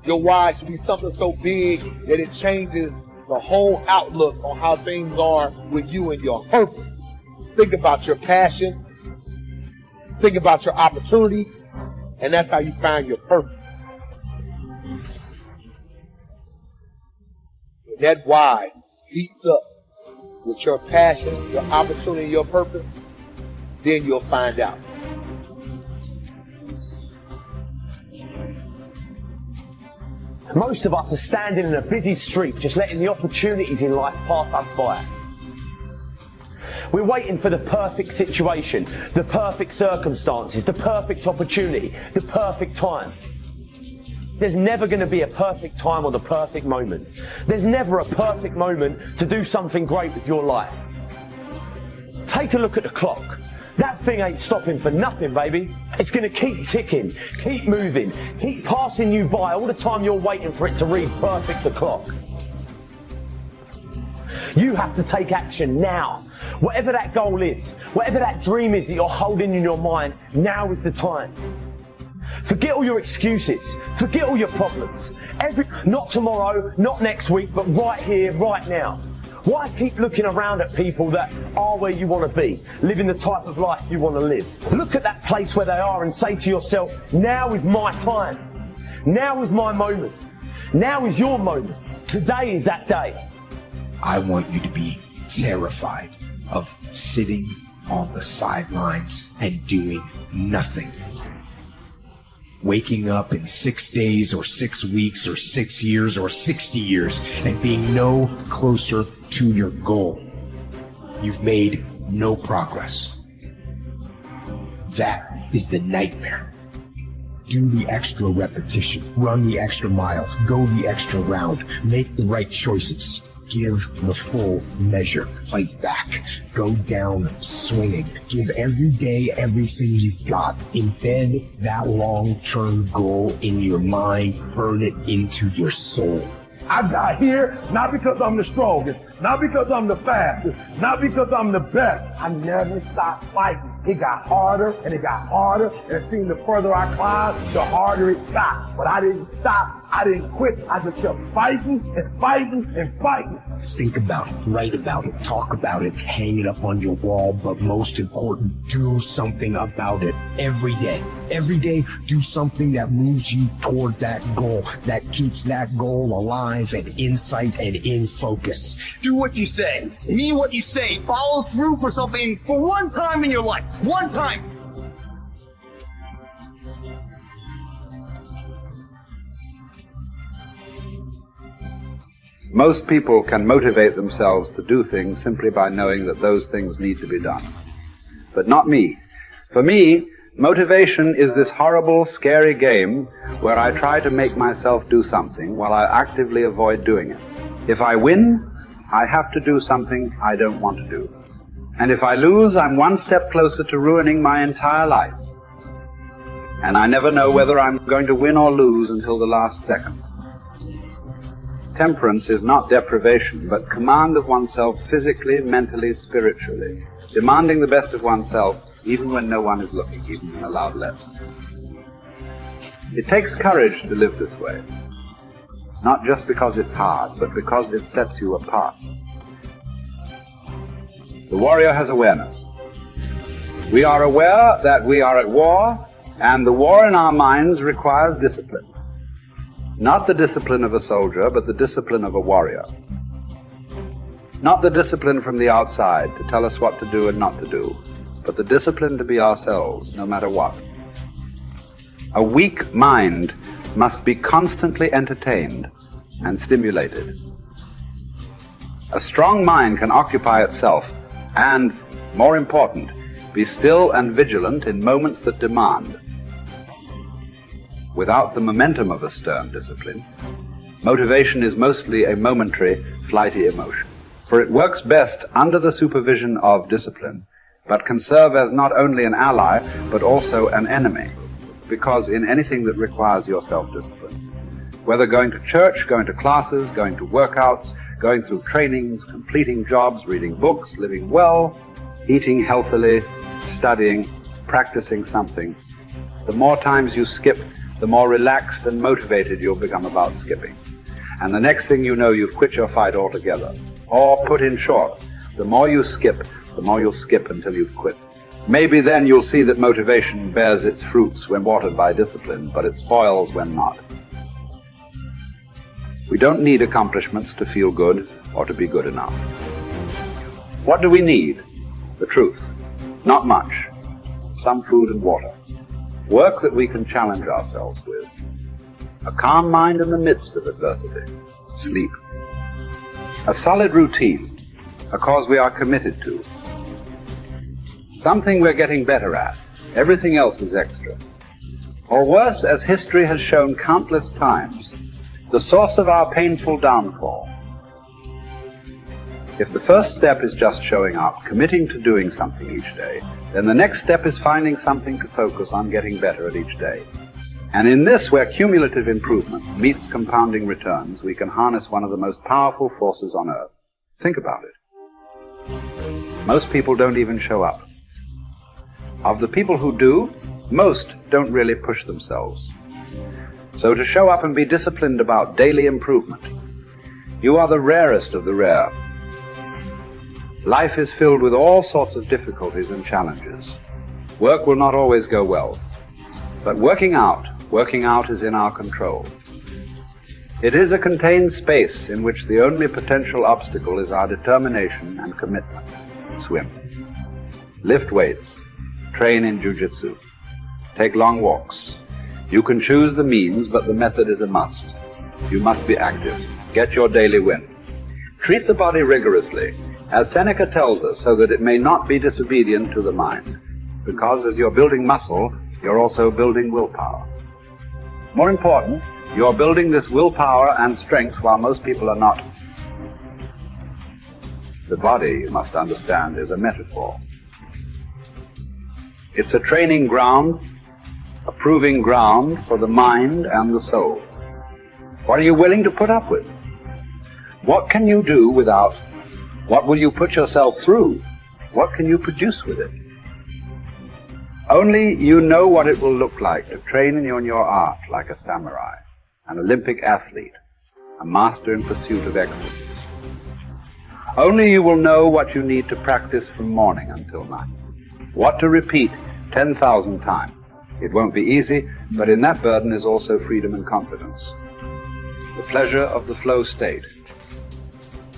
Your why should be something so big that it changes the whole outlook on how things are with you and your purpose. Think about your passion. Think about your opportunities. And that's how you find your purpose. When that why heats up with your passion, your opportunity, your purpose, then you'll find out. Most of us are standing in a busy street, just letting the opportunities in life pass us by. We're waiting for the perfect situation, the perfect circumstances, the perfect opportunity, the perfect time. There's never going to be a perfect time or the perfect moment. There's never a perfect moment to do something great with your life. Take a look at the clock. That thing ain't stopping for nothing, baby. It's going to keep ticking, keep moving, keep passing you by all the time you're waiting for it to read perfect o'clock. You have to take action now. Whatever that goal is, whatever that dream is that you're holding in your mind, now is the time. Forget all your excuses. Forget all your problems. Not tomorrow, not next week, but right here, right now. Why keep looking around at people that are where you want to be, living the type of life you want to live? Look at that place where they are and say to yourself, now is my time. Now is my moment. Now is your moment. Today is that day. I want you to be terrified of sitting on the sidelines and doing nothing. Waking up in 6 days or 6 weeks or 6 years or 60 years and being no closer to your goal. You've made no progress. That is the nightmare. Do the extra repetition, run the extra mile, go the extra round, make the right choices, give the full measure, fight back, go down swinging, give every day everything you've got, embed that long-term goal in your mind, burn it into your soul. I got here not because I'm the strongest, not because I'm the fastest, not because I'm the best. I never stopped fighting. It got harder and it got harder, and it seemed the further I climbed, the harder it got. But I didn't stop. I didn't quit. I just kept fighting and fighting and fighting. Think about it, write about it, talk about it, hang it up on your wall, but most important, do something about it every day. Every day, do something that moves you toward that goal, that keeps that goal alive and in sight and in focus. Do what you say, mean what you say, follow through for something for one time in your life. One time. Most people can motivate themselves to do things simply by knowing that those things need to be done. But not me. For me, motivation is this horrible, scary game where I try to make myself do something while I actively avoid doing it. If I win, I have to do something I don't want to do. And if I lose, I'm one step closer to ruining my entire life. And I never know whether I'm going to win or lose until the last second. Temperance is not deprivation, but command of oneself physically, mentally, spiritually, demanding the best of oneself even when no one is looking, even when allowed less. It takes courage to live this way, not just because it's hard, but because it sets you apart. The warrior has awareness. We are aware that we are at war, and the war in our minds requires discipline. Not the discipline of a soldier, but the discipline of a warrior. Not the discipline from the outside to tell us what to do and not to do, but the discipline to be ourselves, no matter what. A weak mind must be constantly entertained and stimulated. A strong mind can occupy itself and, more important, be still and vigilant in moments that demand. Without the momentum of a stern discipline, motivation is mostly a momentary, flighty emotion. For it works best under the supervision of discipline, but can serve as not only an ally, but also an enemy, because in anything that requires your self-discipline, whether going to church, going to classes, going to workouts, going through trainings, completing jobs, reading books, living well, eating healthily, studying, practicing something, the more times you skip, the more relaxed and motivated you'll become about skipping. And the next thing you know, you've quit your fight altogether. Or, put in short, the more you skip, the more you'll skip until you've quit. Maybe then you'll see that motivation bears its fruits when watered by discipline, but it spoils when not. We don't need accomplishments to feel good or to be good enough. What do we need? The truth. Not much. Some food and water. Work that we can challenge ourselves with. A calm mind in the midst of adversity. Sleep. A solid routine. A cause we are committed to. Something we're getting better at. Everything else is extra. Or worse, as history has shown countless times, the source of our painful downfall. If the first step is just showing up, committing to doing something each day, then the next step is finding something to focus on getting better at each day. And in this, where cumulative improvement meets compounding returns, we can harness one of the most powerful forces on earth. Think about it. Most people don't even show up. Of the people who do, most don't really push themselves. So to show up and be disciplined about daily improvement, you are the rarest of the rare. Life is filled with all sorts of difficulties and challenges. Work will not always go well. But working out is in our control. It is a contained space in which the only potential obstacle is our determination and commitment. Swim. Lift weights. Train in jiu-jitsu. Take long walks. You can choose the means, but the method is a must. You must be active. Get your daily win. Treat the body rigorously, as Seneca tells us, so that it may not be disobedient to the mind. because as you're building muscle, you're also building willpower. More important, you're building this willpower and strength while most people are not. The body, you must understand, is a metaphor. It's a training ground, a proving ground for the mind and the soul. What are you willing to put up with? What can you do without? What will you put yourself through? What can you produce with it? Only you know what it will look like to train in your art like a samurai, an Olympic athlete, a master in pursuit of excellence. Only you will know what you need to practice from morning until night, what to repeat 10,000 times. It won't be easy, but in that burden is also freedom and confidence. The pleasure of the flow state,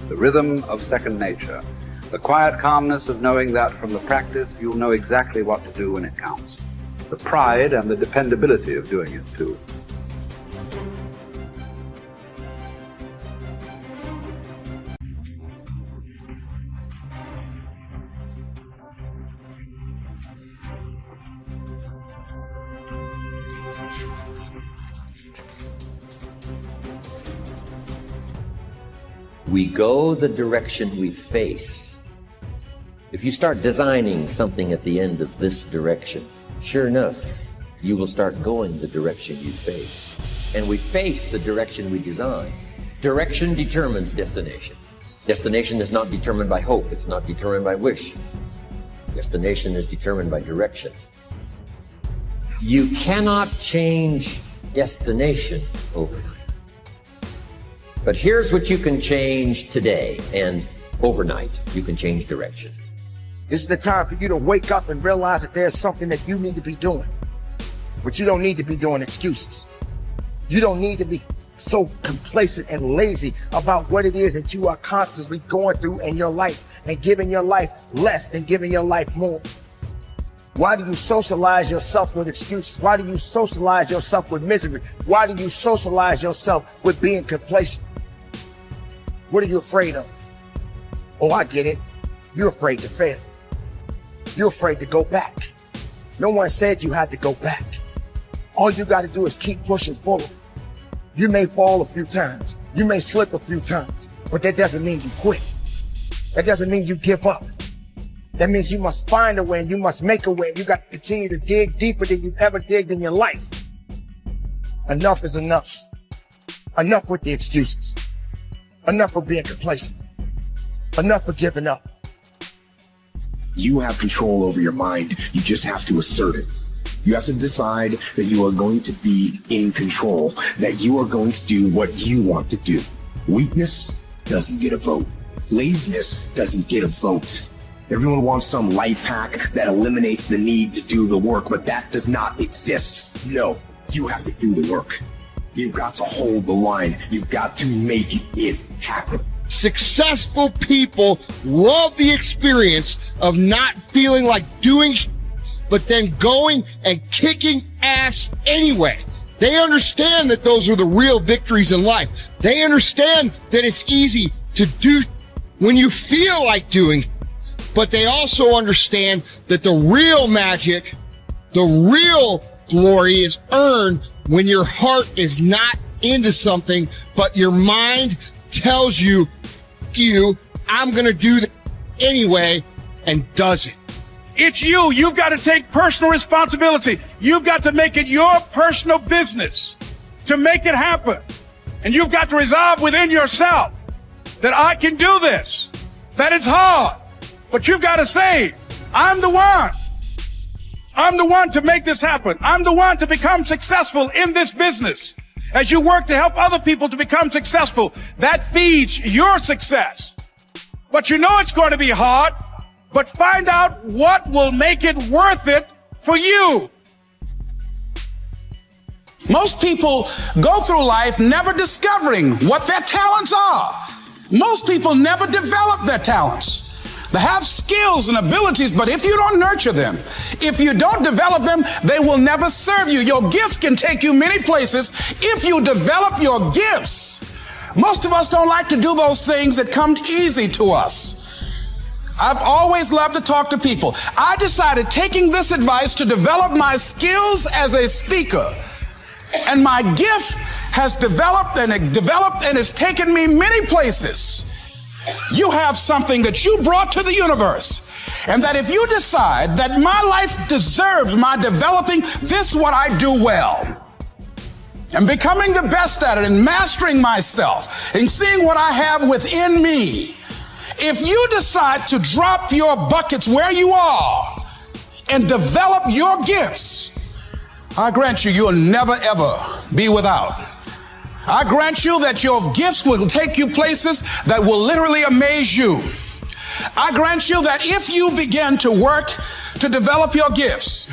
the rhythm of second nature, the quiet calmness of knowing that from the practice you'll know exactly what to do when it counts, the pride and the dependability of doing it too. We go the direction we face. If you start designing something at the end of this direction, sure enough, you will start going the direction you face. And we face the direction we design. Direction determines destination. Destination is not determined by hope. It's not determined by wish. Destination is determined by direction. You cannot change destination overnight. But here's what you can change today, and overnight, you can change direction. This is the time for you to wake up and realize that there's something that you need to be doing. But you don't need to be doing excuses. You don't need to be so complacent and lazy about what it is that you are constantly going through in your life and giving your life less than giving your life more. Why do you socialize yourself with excuses? Why do you socialize yourself with misery? Why do you socialize yourself with being complacent? What are you afraid of? Oh, I get it. You're afraid to fail. You're afraid to go back. No one said you had to go back. All you got to do is keep pushing forward. You may fall a few times. You may slip a few times, but that doesn't mean you quit. That doesn't mean you give up. That means you must find a way and you must make a way. You got to continue to dig deeper than you've ever digged in your life. Enough is enough. Enough with the excuses. Enough for being complacent. Enough for giving up. You have control over your mind. You just have to assert it. You have to decide that you are going to be in control, that you are going to do what you want to do. Weakness doesn't get a vote. Laziness doesn't get a vote. Everyone wants some life hack that eliminates the need to do the work, but that does not exist. No, you have to do the work. You've got to hold the line. You've got to make it happen. Successful people love the experience of not feeling like doing but then going and kicking ass anyway. They understand that those are the real victories in life. They understand that it's easy to do when you feel like doing, but they also understand that the real magic, the real glory is earned when your heart is not into something, but your mind tells you, I'm going to do that anyway, and does it. It's you. You've got to take personal responsibility. You've got to make it your personal business to make it happen. And you've got to resolve within yourself that I can do this, that it's hard, but you've got to say, I'm the one. I'm the one to make this happen. I'm the one to become successful in this business. As you work to help other people to become successful, that feeds your success. But you know it's going to be hard, but find out what will make it worth it for you. Most people go through life never discovering what their talents are. Most people never develop their talents. They have skills and abilities, but if you don't nurture them, if you don't develop them, they will never serve you. Your gifts can take you many places if you develop your gifts. Most of us don't like to do those things that come easy to us. I've always loved to talk to people. I decided, taking this advice, to develop my skills as a speaker. And my gift has developed and it's taken me many places. You have something that you brought to the universe. And that if you decide that my life deserves my developing this, what I do well, and becoming the best at it, and mastering myself, and seeing what I have within me, if you decide to drop your buckets where you are and develop your gifts, I grant you, you'll never ever be without. I grant you that your gifts will take you places that will literally amaze you. I grant you that if you begin to work to develop your gifts,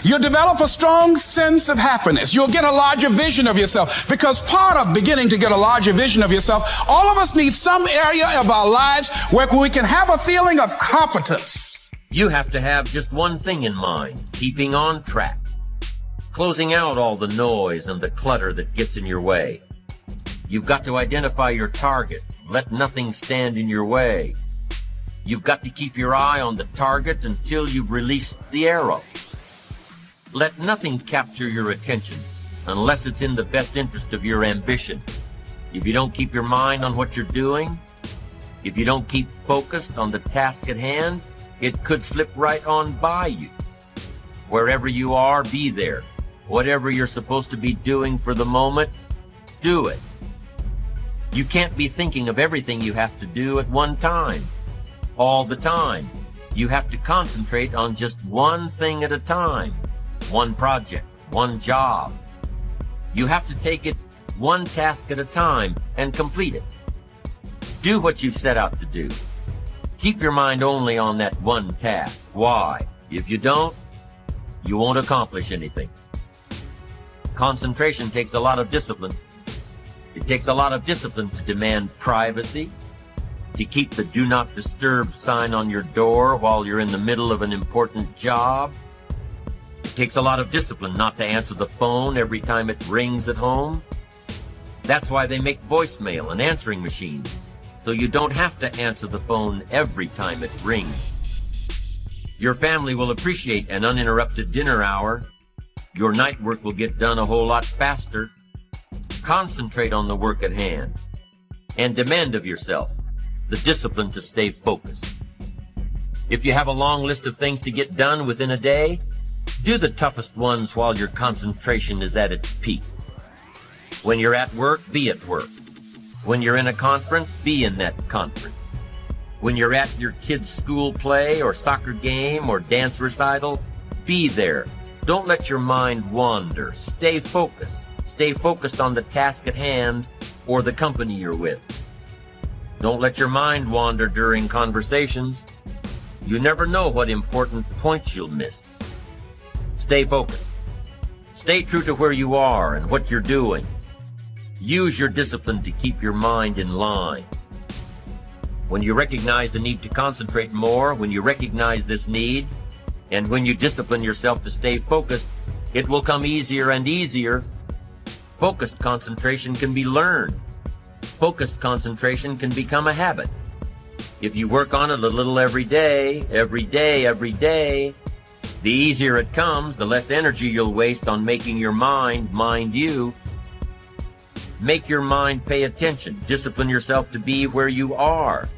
you'll develop a strong sense of happiness. You'll get a larger vision of yourself, because part of beginning to get a larger vision of yourself, all of us need some area of our lives where we can have a feeling of competence. You have to have just one thing in mind: keeping on track. Closing out all the noise and the clutter that gets in your way. You've got to identify your target. Let nothing stand in your way. You've got to keep your eye on the target until you've released the arrow. Let nothing capture your attention unless it's in the best interest of your ambition. If you don't keep your mind on what you're doing, if you don't keep focused on the task at hand, it could slip right on by you. Wherever you are, be there. Whatever you're supposed to be doing for the moment, do it. You can't be thinking of everything you have to do at one time, all the time. You have to concentrate on just one thing at a time, one project, one job. You have to take it one task at a time and complete it. Do what you've set out to do. Keep your mind only on that one task. Why? If you don't, you won't accomplish anything. Concentration takes a lot of discipline. It takes a lot of discipline to demand privacy, to keep the do not disturb sign on your door while you're in the middle of an important job. It takes a lot of discipline not to answer the phone every time it rings at home. That's why they make voicemail and answering machines, so you don't have to answer the phone every time it rings. Your family will appreciate an uninterrupted dinner hour. Your night work will get done a whole lot faster. Concentrate on the work at hand and demand of yourself the discipline to stay focused. If you have a long list of things to get done within a day, do the toughest ones while your concentration is at its peak. When you're at work, be at work. When you're in a conference, be in that conference. When you're at your kid's school play or soccer game or dance recital, be there. Don't let your mind wander. Stay focused. Stay focused on the task at hand or the company you're with. Don't let your mind wander during conversations. You never know what important points you'll miss. Stay focused. Stay true to where you are and what you're doing. Use your discipline to keep your mind in line. When you recognize the need to concentrate more, when you recognize this need, and when you discipline yourself to stay focused, it will come easier and easier. Focused concentration can be learned. Focused concentration can become a habit. If you work on it a little every day, the easier it comes, the less energy you'll waste on making your mind you. Make your mind pay attention. Discipline yourself to be where you are.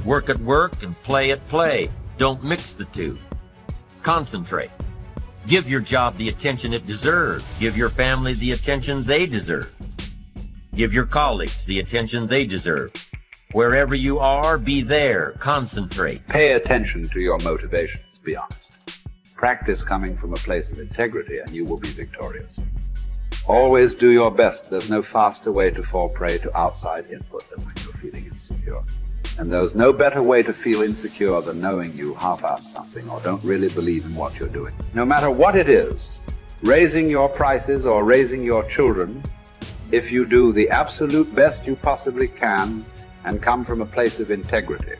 Work at work and play at play. Don't mix the two. Concentrate. Give your job the attention it deserves. Give your family the attention they deserve. Give your colleagues the attention they deserve. Wherever you are, be there. Concentrate. Pay attention to your motivations, be honest. Practice coming from a place of integrity and you will be victorious. Always do your best. There's no faster way to fall prey to outside input than when you're feeling insecure. And there's no better way to feel insecure than knowing you half-ass something or don't really believe in what you're doing. No matter what it is, raising your prices or raising your children, if you do the absolute best you possibly can and come from a place of integrity,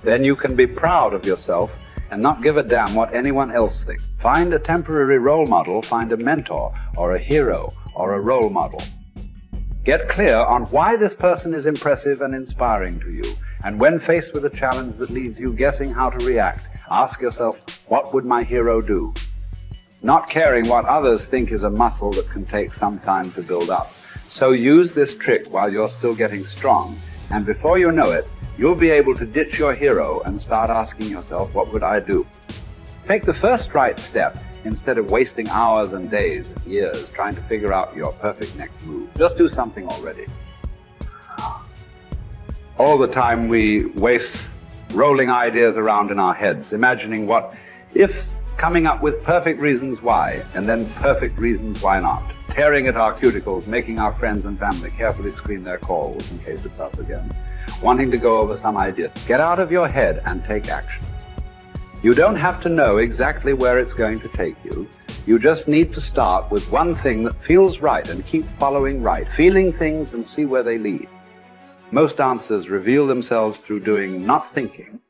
then you can be proud of yourself and not give a damn what anyone else thinks. Find a temporary role model, find a mentor or a hero or a role model. Get clear on why this person is impressive and inspiring to you. And when faced with a challenge that leaves you guessing how to react, ask yourself, what would my hero do? Not caring what others think is a muscle that can take some time to build up. So use this trick while you're still getting strong, and before you know it, you'll be able to ditch your hero and start asking yourself, what would I do? Take the first right step instead of wasting hours and days and years trying to figure out your perfect next move. Just do something already. All the time we waste rolling ideas around in our heads, imagining what if, coming up with perfect reasons why, and then perfect reasons why not. Tearing at our cuticles, making our friends and family carefully screen their calls in case it's us again. Wanting to go over some idea. Get out of your head and take action. You don't have to know exactly where it's going to take you. You just need to start with one thing that feels right and keep following right, feeling things and see where they lead. Most answers reveal themselves through doing, not thinking,